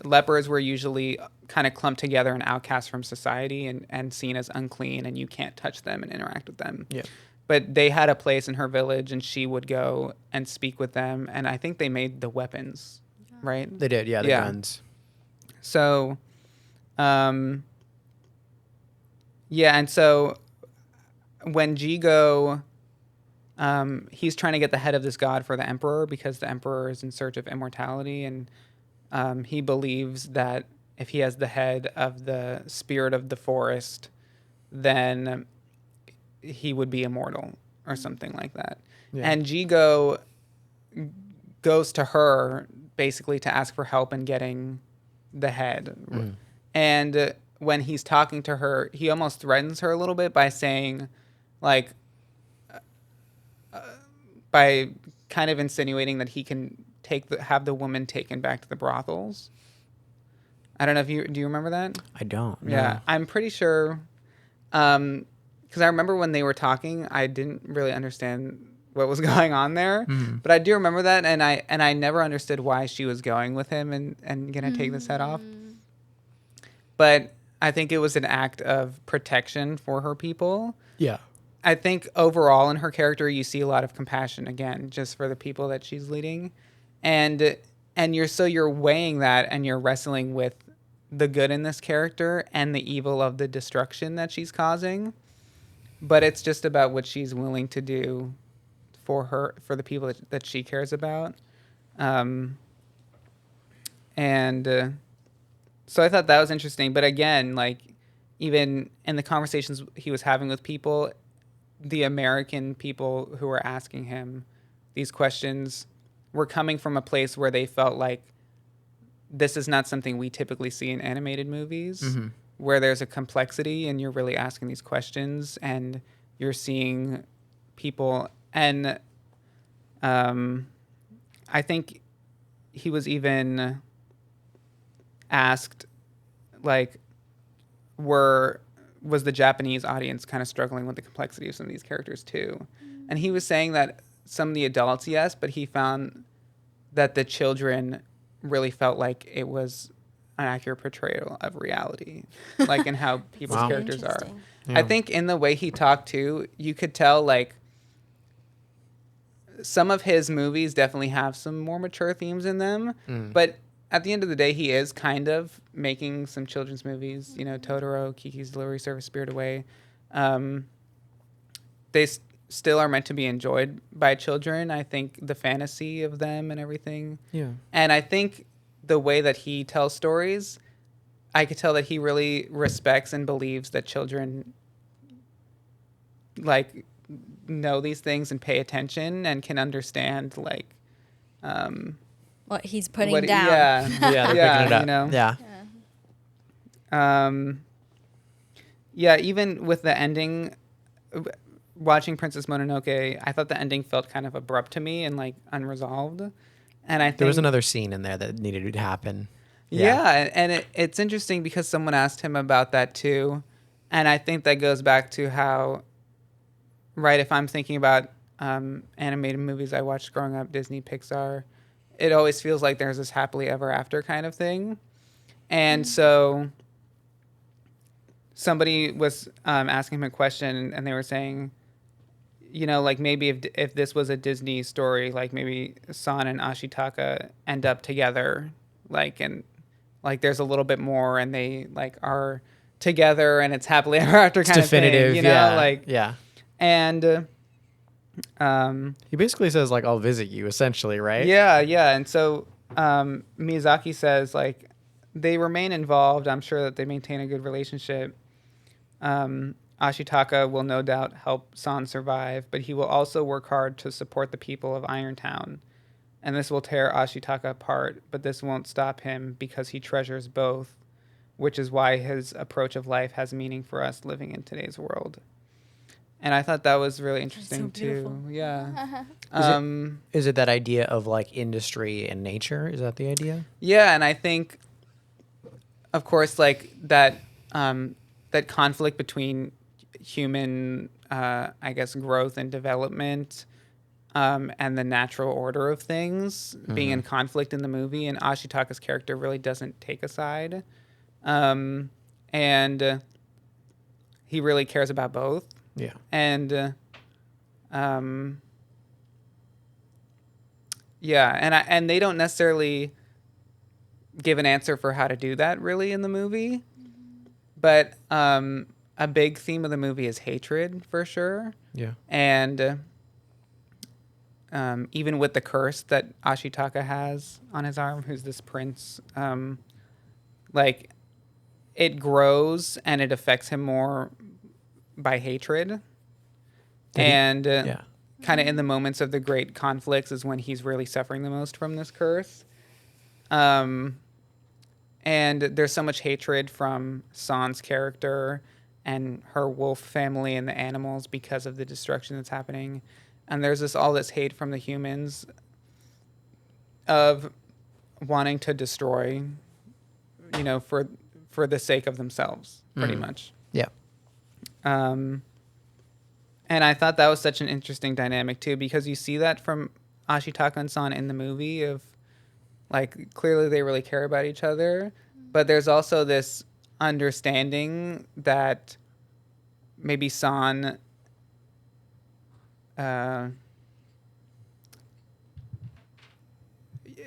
Lepers were usually kind of clumped together and outcast from society and seen as unclean, and you can't touch them and interact with them. But they had a place in her village, and she would go and speak with them. And I think they made the weapons, right? They did, the guns. So, and so when Jigo, he's trying to get the head of this god for the emperor because the emperor is in search of immortality, and he believes that if he has the head of the spirit of the forest, then he would be immortal or something like that. And Jigo goes to her basically to ask for help in getting the head. And when he's talking to her, he almost threatens her a little bit by saying, like, by kind of insinuating that he can have the woman taken back to the brothels. I don't know if do you remember that? I don't. Yeah, I'm pretty sure. Because I remember when they were talking, I didn't really understand what was going on there, but I do remember that, and I never understood why she was going with him and gonna take this head off. But I think it was an act of protection for her people. Yeah. I think overall in her character, you see a lot of compassion, again, just for the people that she's leading. And you're weighing that, and you're wrestling with the good in this character and the evil of the destruction that she's causing. But it's just about what she's willing to do for the people that she cares about. So I thought that was interesting. But again, like, even in the conversations he was having with people, the American people who were asking him these questions were coming from a place where they felt like this is not something we typically see in animated movies, where there's a complexity and you're really asking these questions and you're seeing people. And I think he was even asked, like, was the Japanese audience kind of struggling with the complexity of some of these characters too? And he was saying that some of the adults, yes, but he found that the children really felt like it was an accurate portrayal of reality, like in how people's characters are. Yeah. I think in the way he talked too, you could tell, like, some of his movies definitely have some more mature themes in them, but at the end of the day, he is kind of making some children's movies, you know, Totoro, Kiki's Delivery Service, Spirited Away. They still are meant to be enjoyed by children. I think the fantasy of them and everything. Yeah. And I think the way that he tells stories, I could tell that he really respects and believes that children, like, know these things and pay attention and can understand, like, what he's putting down. Yeah, they're picking it up. You know? Yeah. Even with the ending, watching Princess Mononoke, I thought the ending felt kind of abrupt to me and, like, unresolved. And I think there was another scene in there that needed to happen. Yeah, and it's interesting because someone asked him about that too. And I think that goes back to how, right, if I'm thinking about animated movies I watched growing up, Disney, Pixar, it always feels like there's this happily ever after kind of thing. And so somebody was asking him a question, and they were saying, you know, like maybe if this was a Disney story, like maybe San and Ashitaka end up together, like, and like there's a little bit more, and they like are together, and it's happily ever after kind of definitive, thing, you know, yeah, like, yeah. and He basically says like, "I'll visit you," essentially, right? yeah, yeah, and so Miyazaki says like they remain involved. I'm sure that they maintain a good relationship. Ashitaka will no doubt help San survive, but he will also work hard to support the people of Irontown. And this will tear Ashitaka apart, but this won't stop him because he treasures both, which is why his approach of life has meaning for us living in today's world. And I thought that was really interesting too. Yeah. Is it that idea of like industry and nature? Is that the idea? Yeah, and I think, of course, like that that conflict between human, I guess, growth and development, and the natural order of things being in conflict in the movie, and Ashitaka's character really doesn't take a side, and he really cares about both. Yeah. And yeah, and they don't necessarily give an answer for how to do that really in the movie, but a big theme of the movie is hatred for sure. Yeah. And even with the curse that Ashitaka has on his arm, who's this prince, like it grows and it affects him more by hatred. And Yeah. kind of in the moments of the great conflicts is when he's really suffering the most from this curse. And there's so much hatred from San's character and her wolf family and the animals because of the destruction that's happening. And there's all this hate from the humans of wanting to destroy, you know, for the sake of themselves, pretty much. Yeah. And I thought that was such an interesting dynamic too, because you see that from Ashitaka and San in the movie of like clearly they really care about each other, but there's also this understanding that maybe San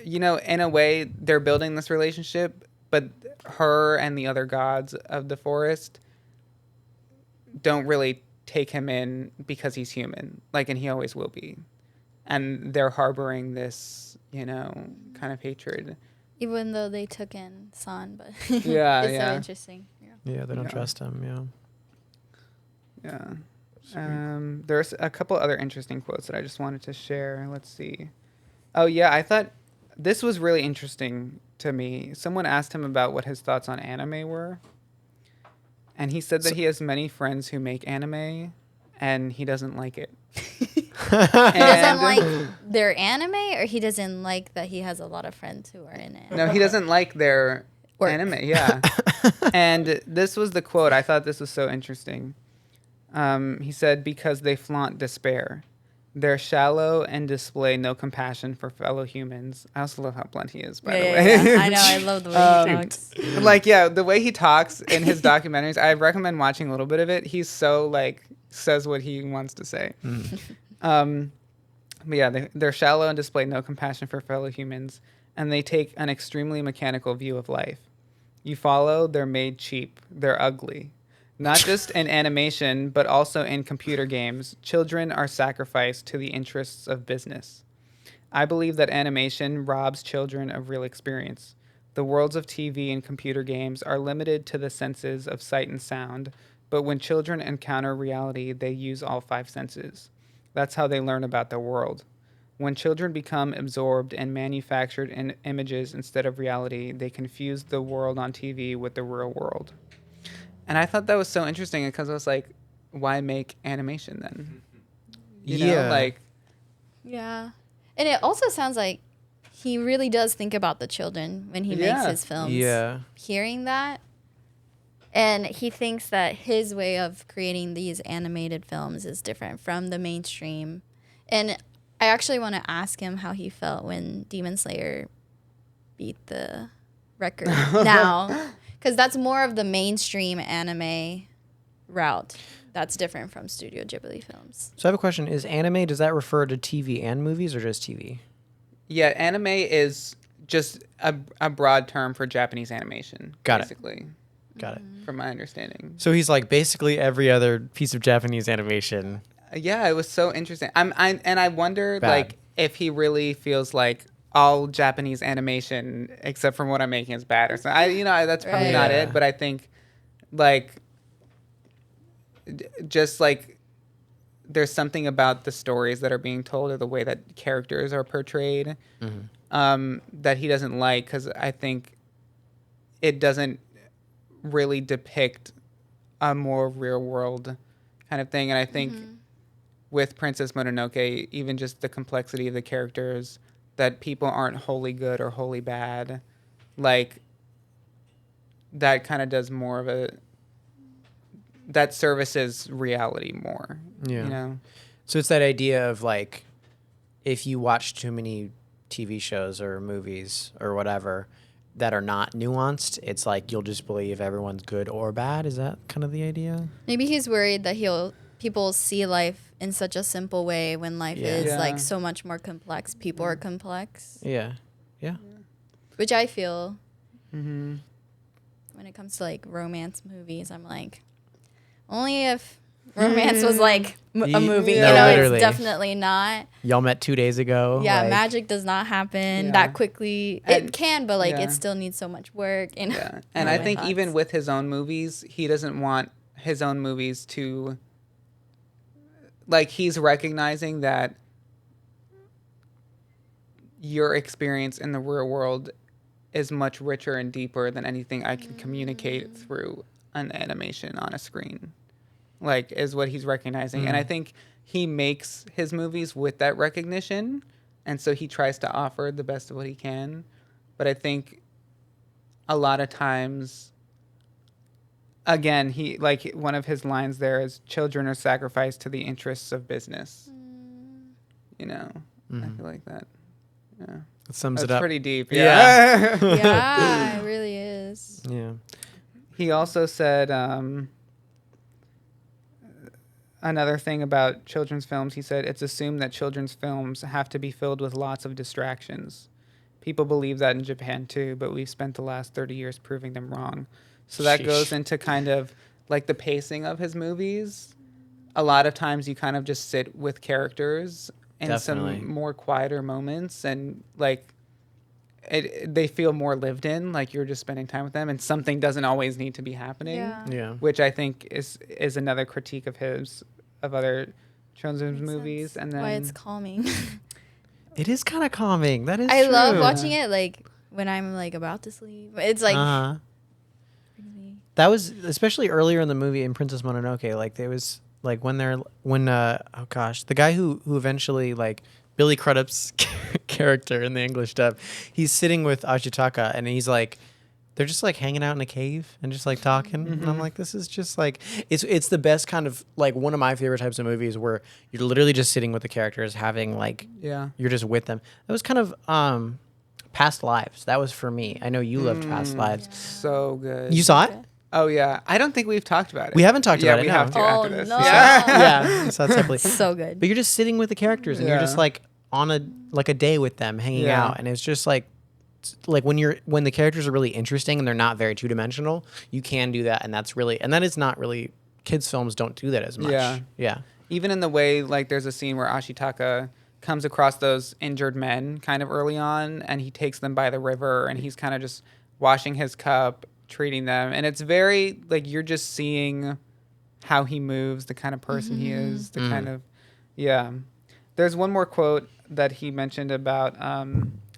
you know, in a way they're building this relationship, but her and the other gods of the forest don't really take him in because he's human, like, and he always will be. And they're harboring this, you know, kind of hatred. Even though they took in San, but Yeah, it's yeah. so interesting. Yeah. Yeah. They don't Yeah. trust him. Yeah. Yeah. There's a couple other interesting quotes that I just wanted to share. Let's see. Oh, yeah, I thought this was really interesting to me. Someone asked him about what his thoughts on anime were. And he said that he has many friends who make anime, and he doesn't like it. He doesn't like their anime, or he doesn't like that he has a lot of friends who are in it. No, he doesn't like their Work. anime. Yeah. And this was the quote. I thought this was so interesting. He said, because they flaunt despair. They're shallow and display no compassion for fellow humans. I also love how blunt he is, by the way. Yeah. I know. I love the way he talks. Like, yeah, the way he talks in his documentaries, I recommend watching a little bit of it. He's so, like, says what he wants to say. But yeah, they're shallow and display no compassion for fellow humans, and they take an extremely mechanical view of life. You follow, they're made cheap. They're ugly. Not just in animation, but also in computer games, children are sacrificed to the interests of business. I believe that animation robs children of real experience. The worlds of TV and computer games are limited to the senses of sight and sound, but when children encounter reality, they use all five senses. That's how they learn about the world. When children become absorbed in manufactured images instead of reality, they confuse the world on TV with the real world. And I thought that was so interesting because I was like, why make animation then? You know, like... Yeah. And it also sounds like he really does think about the children when he makes his films. Yeah. Hearing that. And he thinks that his way of creating these animated films is different from the mainstream. And I actually want to ask him how he felt when Demon Slayer beat the record now, because that's more of the mainstream anime route. That's different from Studio Ghibli films. So I have a question. Is anime, does that refer to TV and movies or just TV? Yeah, anime is just a broad term for Japanese animation. Got it. Basically, Got it. from my understanding. So he's like basically every other piece of Japanese animation. Yeah, it was so interesting. I wonder Bad. like if he really feels like all Japanese animation except from what I'm making is bad or something. That's probably Right. not Yeah. it, but I think like just like there's something about the stories that are being told or the way that characters are portrayed that he doesn't like, because I think it doesn't really depict a more real world kind of thing. And I think with Princess Mononoke, even just the complexity of the characters, that people aren't wholly good or wholly bad, like that kind of does more of a, that services reality more. Yeah. You know? So it's that idea of like, if you watch too many TV shows or movies or whatever that are not nuanced, it's like you'll just believe everyone's good or bad. Is that kind of the idea? Maybe he's worried that people see life in such a simple way when life Yeah. is Yeah. like so much more complex. People are complex, Yeah. Yeah. which I feel Mm-hmm. when it comes to like romance movies. I'm like, only if romance was like a movie, No, you know, literally. it's definitely not. Y'all met 2 days ago. Yeah, like- magic does not happen Yeah. that quickly. And- It can, but like yeah. it still needs so much work. You know? Yeah. And Oh I my think even thoughts. with his own movies, he doesn't want his own movies to, like, he's recognizing that your experience in the real world is much richer and deeper than anything I can communicate through an animation on a screen, like, is what he's recognizing. And I think he makes his movies with that recognition, and so he tries to offer the best of what he can. But I think a lot of times, again, he, like, one of his lines there is, children are sacrificed to the interests of business. You know, I feel like that. Yeah. It sums That's it up. pretty deep. Yeah. Yeah. Yeah, it really is. Yeah. He also said another thing about children's films. He said, it's assumed that children's films have to be filled with lots of distractions. People believe that in Japan too, but we've spent the last 30 years proving them wrong. So that Sheesh. goes into kind of like the pacing of his movies. A lot of times you kind of just sit with characters in Definitely. some more quieter moments, and like they feel more lived in, like you're just spending time with them, and something doesn't always need to be happening. Yeah. Yeah. Which I think is another critique of his, of other children's Makes movies. sense. And then Why it's calming. It is kind of calming. That is I true. love watching it like when I'm like about to sleep. It's like Uh-huh. brings me- That was especially earlier in the movie in Princess Mononoke. Like there was like when oh gosh, the guy who eventually, like, Billy Crudup's character in the English dub, he's sitting with Ashitaka and he's like, they're just like hanging out in a cave and just like talking. And I'm like, this is just like, it's the best kind of, like, one of my favorite types of movies where you're literally just sitting with the characters, having like, yeah. you're just with them. That was kind of Past Lives. That was for me. I know you loved Past Lives. So good. You saw it? Oh yeah. I don't think we've talked about it. We haven't talked yeah, about it. we no. have to Oh, after this. no. Yeah. Yeah, we saw it separately. so good. But you're just sitting with the characters and you're just Yeah. like on a day with them, hanging Yeah. out, and it's just like when the characters are really interesting and they're not very two dimensional, you can do that, and that is not really, kids films don't do that as much. Yeah. Yeah. Even in the way, like, there's a scene where Ashitaka comes across those injured men kind of early on, and he takes them by the river, and he's kind of just washing his cup, treating them, and it's very, like, you're just seeing how he moves, the kind of person he is, the kind of, yeah. There's one more quote that he mentioned about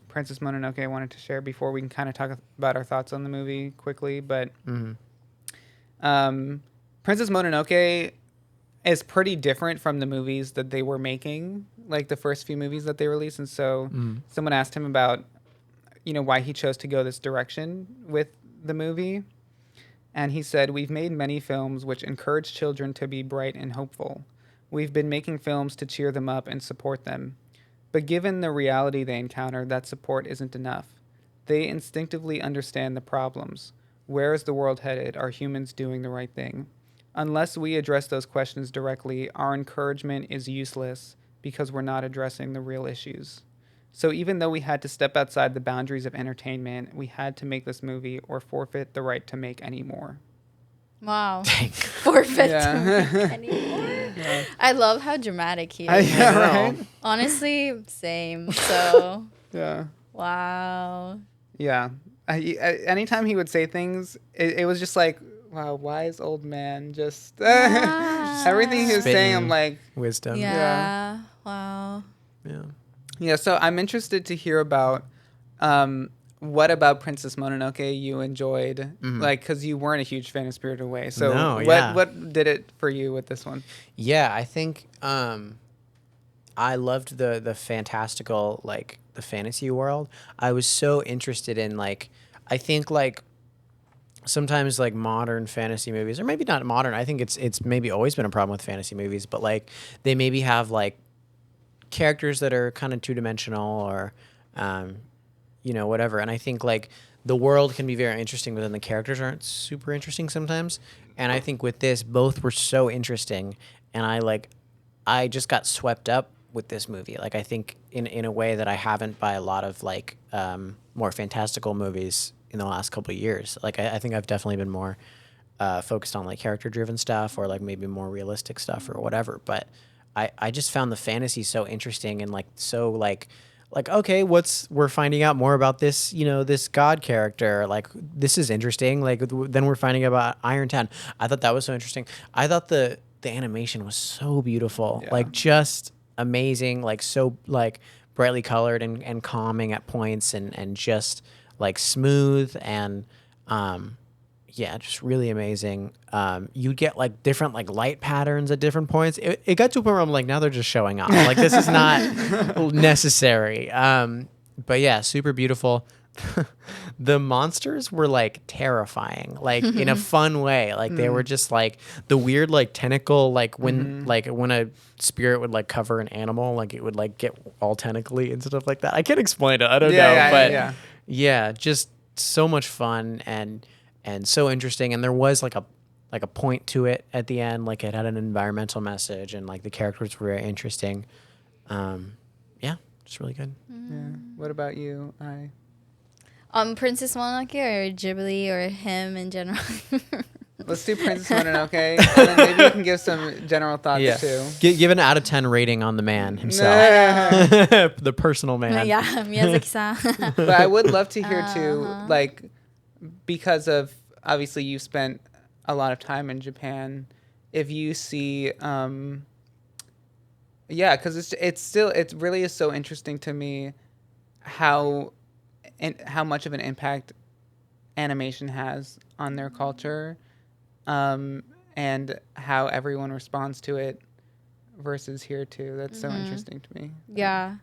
Princess Mononoke I wanted to share before we can kind of talk about our thoughts on the movie quickly, but Princess Mononoke is pretty different from the movies that they were making, like the first few movies that they released. And so someone asked him about, why he chose to go this direction with the movie. And he said, we've made many films which encourage children to be bright and hopeful. We've been making films to cheer them up and support them. But given the reality they encounter, that support isn't enough. They instinctively understand the problems. Where is the world headed? Are humans doing the right thing? Unless we address those questions directly, our encouragement is useless because we're not addressing the real issues. So even though we had to step outside the boundaries of entertainment, we had to make this movie or forfeit the right to make any more. Wow. Forfeit to make anymore. Yeah. I love how dramatic he I is. know, right? Honestly, same. So, Yeah. wow. Yeah. Anytime he would say things, it was just like, wow, wise old man. Just everything he was saying, I'm Spitting like, wisdom. Yeah. Wow. Yeah. yeah. So I'm interested to hear about what about Princess Mononoke you enjoyed, like, because you weren't a huge fan of Spirited Away. So No, yeah. what did it for you with this one? Yeah, I think I loved the fantastical, like the fantasy world. I was so interested in like, I think like sometimes like modern fantasy movies, or maybe not modern. I think it's maybe always been a problem with fantasy movies, but like they maybe have like characters that are kind of two dimensional or whatever. And I think like the world can be very interesting, but then the characters aren't super interesting sometimes. And I think with this, both were so interesting, and I just got swept up with this movie. Like I think in a way that I haven't by a lot of like more fantastical movies in the last couple of years. Like I think I've definitely been more focused on like character driven stuff or like maybe more realistic stuff or whatever. But I just found the fantasy so interesting and like so like okay, we're finding out more about this, this god character. Like this is interesting. Like then we're finding out about Iron Town. I thought that was so interesting. I thought the animation was so beautiful. Yeah. Like just amazing, like so like brightly colored and calming at points and just like smooth and just really amazing. You get like different like light patterns at different points. It got to a point where I'm like, now they're just showing off. Like this is not necessary. But yeah, super beautiful. The monsters were like terrifying, like in a fun way. Like they were just like the weird like tentacle, like when when a spirit would like cover an animal, like it would like get all tentacly and stuff like that. I can't explain it. I don't know, but yeah, just so much fun and so interesting. And there was like a point to it at the end, like it had an environmental message and like the characters were very interesting. Just really good. Yeah. What about you? Princess Mononoke or Ghibli or him in general? Let's do Princess Mononoke, and then maybe you can give some general thoughts too. Give an out of 10 rating on the man himself, the personal man. Yeah, Miyazaki-san. But I would love to hear too, like, because of obviously you spent a lot of time in Japan. If you see, because it really is so interesting to me how much of an impact animation has on their culture. And how everyone responds to it versus here too. That's so interesting to me. Yeah.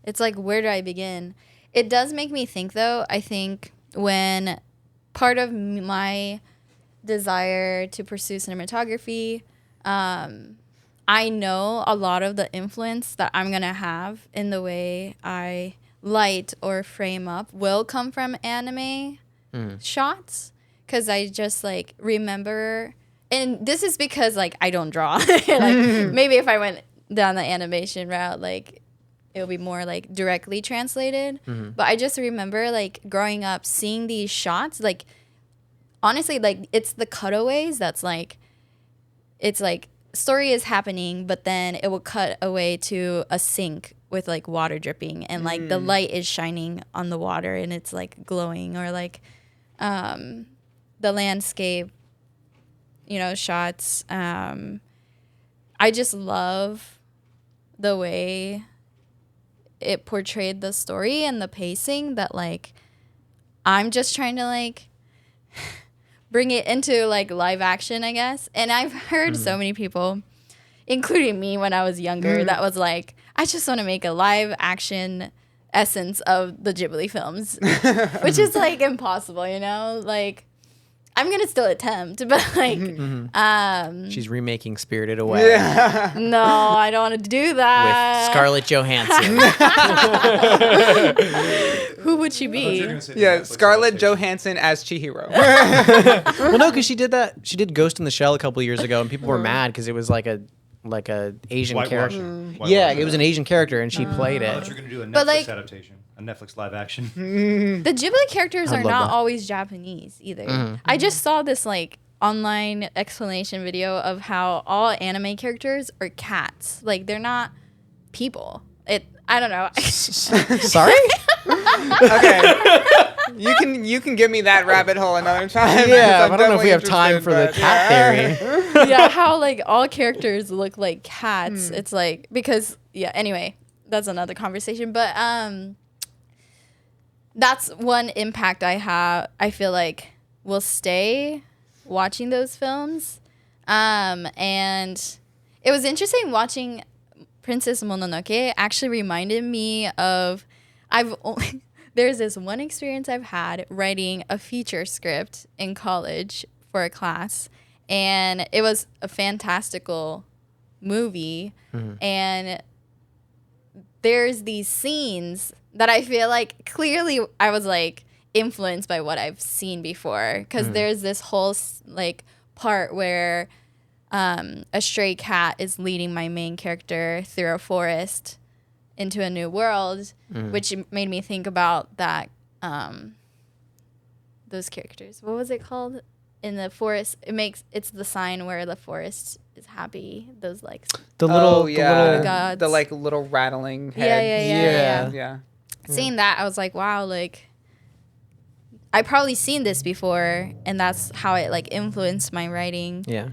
It's like, where do I begin? It does make me think though. I think when part of my desire to pursue cinematography, I know a lot of the influence that I'm going to have in the way I light or frame up will come from anime shots, because I just like remember, and this is because like I don't draw. Like maybe if I went down the animation route, like it'll be more like directly translated. But I just remember like growing up seeing these shots, like honestly, like it's the cutaways that's like, it's like story is happening, but then it will cut away to a sink with like water dripping and like the light is shining on the water and it's like glowing, or like the landscape, shots. I just love the way it portrayed the story and the pacing, that like I'm just trying to like bring it into like live action, I guess. And I've heard so many people, including me when I was younger, that was like, I just want to make a live action essence of the Ghibli films, which is like impossible, Like I'm gonna still attempt, but like, She's remaking Spirited Away no, I don't want to do that. with Scarlett Johansson. Who would she I thought you were be? gonna say the Yeah, Netflix Scarlett adaptation. Johansson as Chihiro. Well, no, because she did that. She did Ghost in the Shell a couple years ago, and people were mad because it was like a Asian character. Whitewashing. Yeah, it was an Asian character, and she played I thought it. you were gonna do a Netflix But, like- adaptation, a Netflix live action. The Ghibli characters I'd are love not that. always Japanese either. I just saw this like online explanation video of how all anime characters are cats. Like they're not people. I don't know. Sorry? Okay. You can give me that rabbit hole another time. Yeah, I'm I don't know if we have definitely time for the interested, cat theory. Yeah, how like all characters look like cats. It's like because anyway, that's another conversation. But that's one impact I feel like will stay watching those films. And it was interesting watching Princess Mononoke actually reminded me of there's this one experience I've had writing a feature script in college for a class, and it was a fantastical movie, and there's these scenes that I feel like clearly I was like influenced by what I've seen before, because there's this whole like part where a stray cat is leading my main character through a forest into a new world, which made me think about that those characters. What was it called? In the forest, it's the sign where the forest is happy. Those like The little, little gods. the like little rattling yeah, head. yeah. Yeah. Seeing that, I was like, wow, like I probably seen this before, and that's how it like influenced my writing. yeah.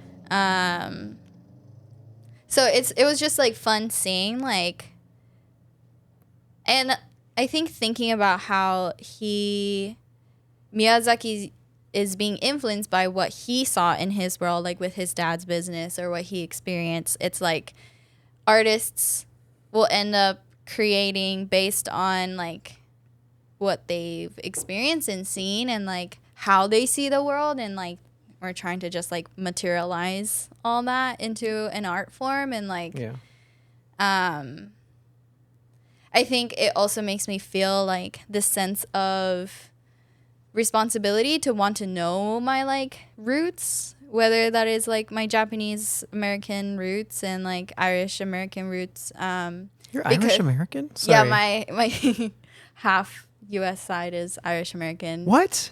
So it was just like fun seeing like, and I think thinking about how Miyazaki is being influenced by what he saw in his world, like with his dad's business or what he experienced. It's like artists will end up creating based on like what they've experienced and seen and like how they see the world, and like we're trying to just like materialize all that into an art form. And like Yeah. I think it also makes me feel like this sense of responsibility to want to know my like roots, whether that is like my Japanese American roots and like Irish American roots. You're because- Irish American? Yeah, Sorry. my half U.S. side is Irish American. What?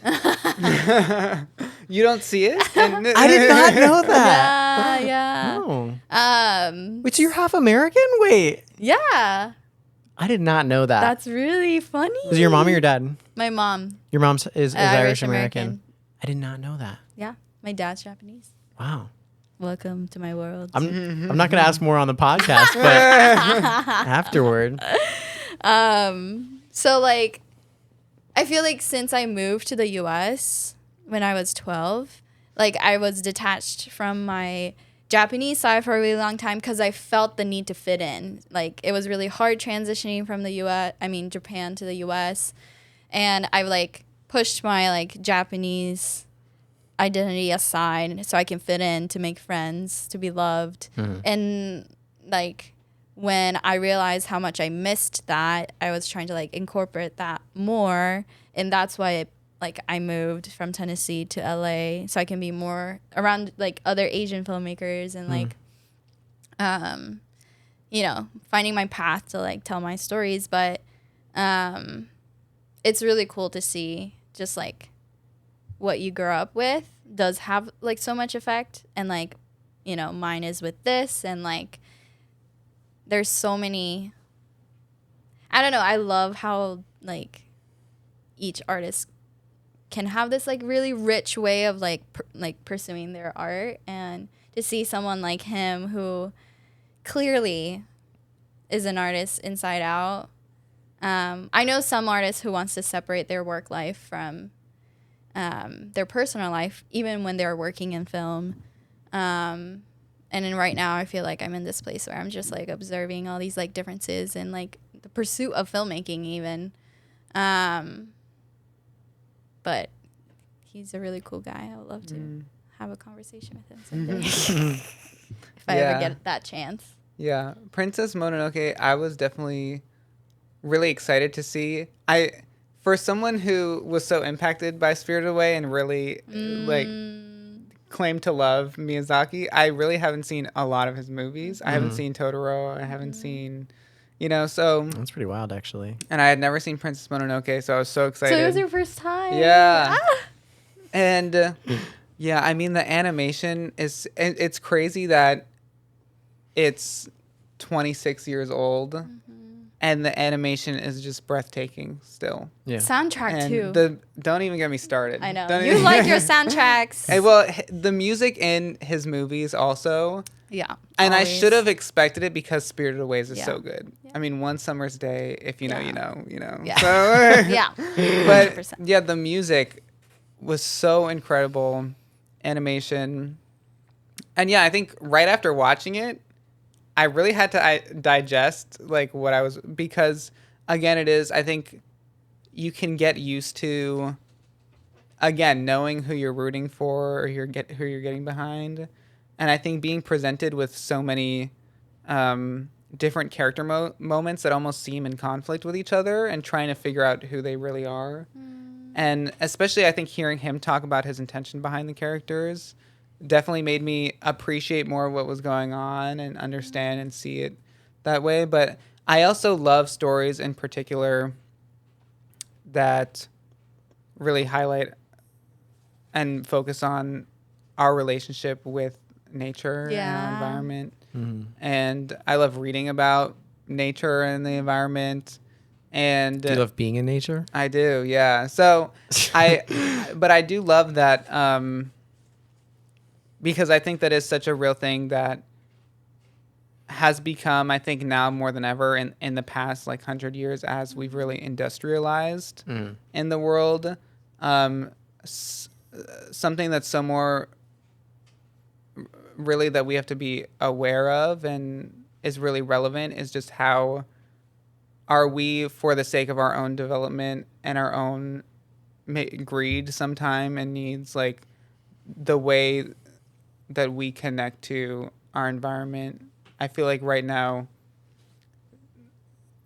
You don't see it? I did not know that. Yeah, Oh. yeah. Wait, so you're half American? Wait. Yeah, I did not know that. that's really funny. Was it your mom or your dad? My mom, Your mom is Irish Irish-American. American. I did not know that. yeah. My dad's Japanese. Wow. Welcome to my world. I'm not going to ask more on the podcast, but afterward. So like, I feel like since I moved to the U.S. when I was 12, like I was detached from my Japanese side for a really long time because I felt the need to fit in. Like it was really hard transitioning from Japan to the U.S. And I like pushed my like Japanese identity aside so I can fit in, to make friends, to be loved. And like when I realized how much I missed that, I was trying to like incorporate that more, and that's why I moved from Tennessee to LA so I can be more around like other Asian filmmakers and like finding my path to like tell my stories. But it's really cool to see just like what you grow up with does have like so much effect, and like mine is with this, and like there's so many. I don't know, I love how like each artist can have this like really rich way of like pursuing their art, and to see someone like him who clearly is an artist inside out. I know some artists who wants to separate their work life from their personal life, even when they're working in film. And then right now I feel like I'm in this place where I'm just like observing all these like differences in like the pursuit of filmmaking even. But he's a really cool guy. I would love to have a conversation with him someday if I Yeah. ever get that chance. Yeah, Princess Mononoke, I was definitely really excited to see. For someone who was so impacted by Spirited Away and really like claimed to love Miyazaki, I really haven't seen a lot of his movies. I haven't seen Totoro. I haven't seen, so. That's pretty wild, actually. And I had never seen Princess Mononoke, so I was so excited. So it was your first time? Yeah. Ah! And yeah, I mean the animation it's crazy that it's 26 years old and the animation is just breathtaking still. Yeah. Soundtrack And too. don't even get me started. I know. Don't You even- like your soundtracks. Hey, well, the music in his movies also. Yeah. And I always. should have expected it because Spirited Away is Yeah. so good. Yeah. I mean, One Summer's Day, if you know, Yeah. you know. Yeah. So, Yeah. but 100%. yeah, the music was so incredible, animation, and yeah, I think right after watching it, I really had to digest like what I was because again, I think you can get used to again knowing who you're rooting for or who you're getting behind, and I think being presented with so many different character moments that almost seem in conflict with each other and trying to figure out who they really are. And especially I think hearing him talk about his intention behind the characters definitely made me appreciate more what was going on and understand and see it that way. But I also love stories in particular that really highlight and focus on our relationship with nature and our Yeah. environment. Mm-hmm. And I love reading about nature and the environment. And Do you love being in nature? I do, yeah. So but I do love that because I think that is such a real thing that has become, I think now more than ever in the past like 100 years as we've really industrialized in the world. Something that's so more really that we have to be aware of and is really relevant is just how are we, for the sake of our own development and our own greed sometime and needs, like the way that we connect to our environment? I feel like right now,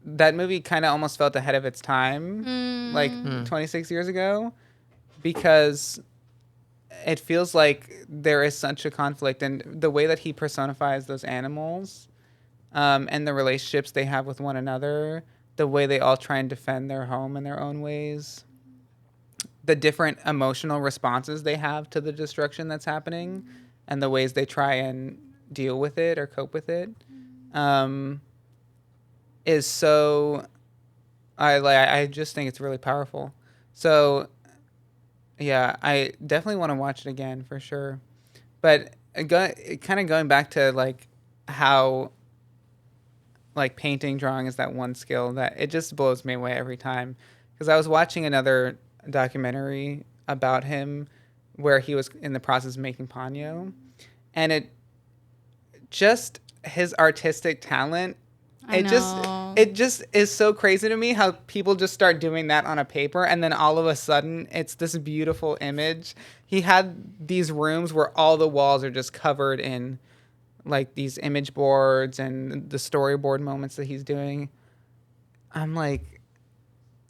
that movie kind of almost felt ahead of its time, like 26 years ago, because it feels like there is such a conflict, and the way that he personifies those animals and the relationships they have with one another, the way they all try and defend their home in their own ways, the different emotional responses they have to the destruction that's happening, and the ways they try and deal with it or cope with it, is so. I just think it's really powerful. So, yeah, I definitely want to watch it again for sure. But kind of going back to like how like painting, drawing is that one skill that it just blows me away every time. Because I was watching another documentary about him where he was in the process of making Ponyo, and it just his artistic talent. It just is so crazy to me how people just start doing that on a paper and then all of a sudden it's this beautiful image. He had these rooms where all the walls are just covered in like these image boards and the storyboard moments that he's doing. I'm like,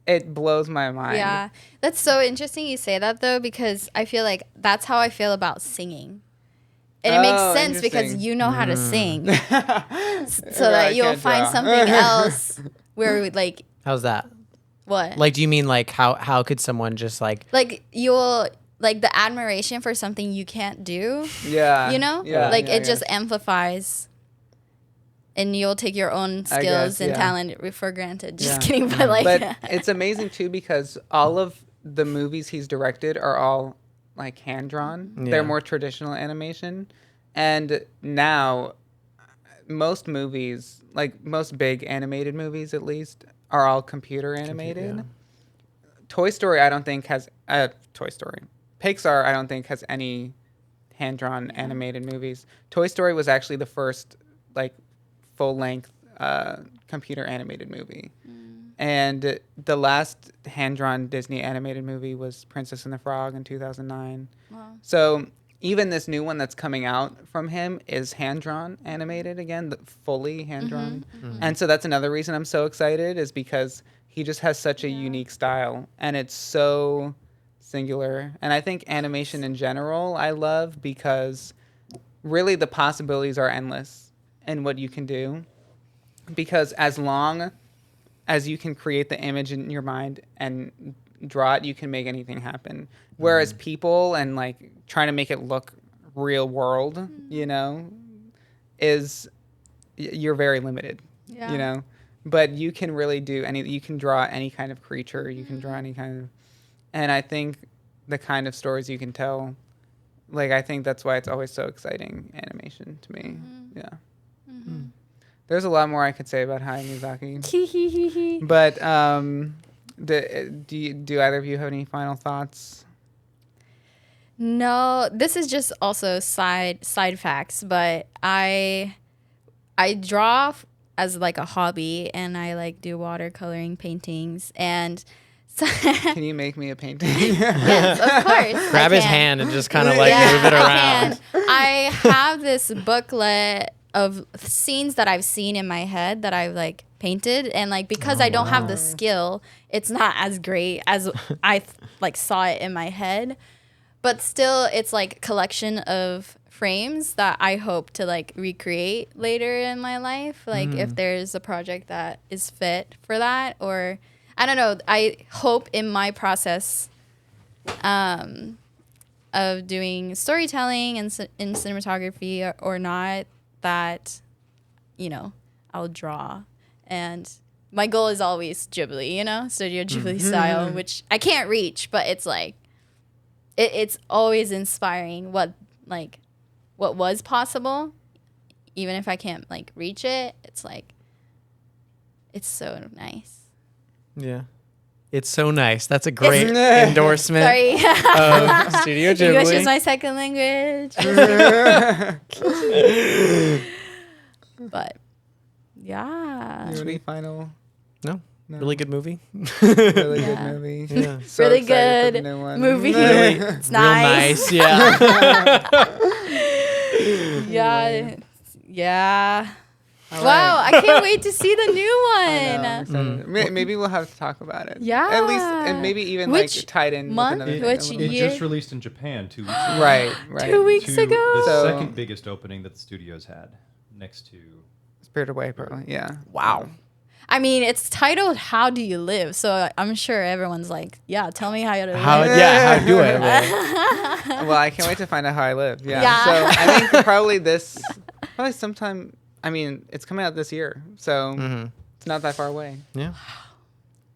it blows my mind. Yeah. That's so interesting you say that though, because I feel like that's how I feel about singing. And it makes sense because interesting. you know how to sing. So Right, that you'll can't find draw. something else where like How's that? what? Like, do you mean like how could someone just like You'll like the admiration for something you can't do, Yeah. you know? Yeah, like yeah, it yeah. just amplifies and you'll take your own I skills guess, and yeah. talent for granted. Just Yeah. kidding, but like But it's amazing too because all of the movies he's directed are all like hand drawn. Yeah. They're more traditional animation. And now most movies, like most big animated movies at least, are all computer animated. yeah. Toy Story I don't think has Toy Story. Pixar I don't think has any hand drawn animated movies. Toy Story was actually the first like full length computer animated movie. And the last hand-drawn Disney animated movie was Princess and the Frog in 2009. Wow. So even this new one that's coming out from him is hand-drawn animated again, fully hand-drawn. And so that's another reason I'm so excited, is because he just has such a unique style, and it's so singular. And I think animation in general I love, because really the possibilities are endless in what you can do. Because as long as you can create the image in your mind and draw it, you can make anything happen. Whereas people and like trying to make it look real world, you know, you're very limited, you know. But you can really do you can draw any kind of creature, you can draw any kind of, and I think the kind of stories you can tell, like, I think that's why it's always so exciting, animation, to me. Yeah. There's a lot more I could say about Hayao Miyazaki. But do either of you have any final thoughts? No, this is just also side facts, but I draw as like a hobby, and I like do watercoloring paintings, and Can you make me a painting? yes, of course. Grab I his can. hand and just kind of like move it around. I have this booklet of scenes that I've seen in my head that I've like painted, and like because I don't have the skill, it's not as great as I like saw it in my head. But still, it's like a collection of frames that I hope to like recreate later in my life. Like if there's a project that is fit for that, or I don't know. I hope in my process of doing storytelling and in cinematography or not, that, you know, I'll draw. And my goal is always Ghibli, you know, Studio Ghibli style, which I can't reach, but it's like, it's always inspiring what was possible, even if I can't like reach it. It's like, it's so nice. Yeah. It's so nice. That's a great endorsement Sorry. of Studio English is Ghibli. my second language. But yeah. You have any final? No. No. Really good movie. Really Yeah. good movie. Yeah. So Really excited for the good new one. movie. Really, It's real nice. nice. Yeah. Yeah. Yeah. All Wow, right. I can't wait to see the new I know, I'm one. excited. Maybe we'll have to talk about it. Yeah. At least, and maybe even Which like tied in month? with another Which thing. It year? just released in Japan 2 weeks ago. Right. 2 weeks To ago. The So- second biggest opening that the studios had, next to. Spirited Away, probably. Yeah. Wow. I mean, it's titled "How Do You Live," so I'm sure everyone's like, "Yeah, tell me how to live." How to do it. man. Well, I can't wait to find out how I live. Yeah. Yeah. So I think probably sometime. I mean, it's coming out this year, so it's not that far away. Yeah.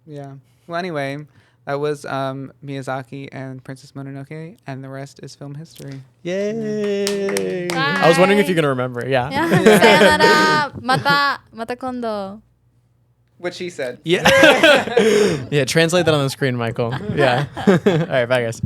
Yeah. Well, anyway, that was Miyazaki and Princess Mononoke, and the rest is film history. Yay. Bye. I was wondering if you're going to remember. Yeah. Yeah. Sayonara. Mata kondo. What she said. Yeah. Yeah. Translate that on the screen, Michael. Yeah. All right. Bye, guys.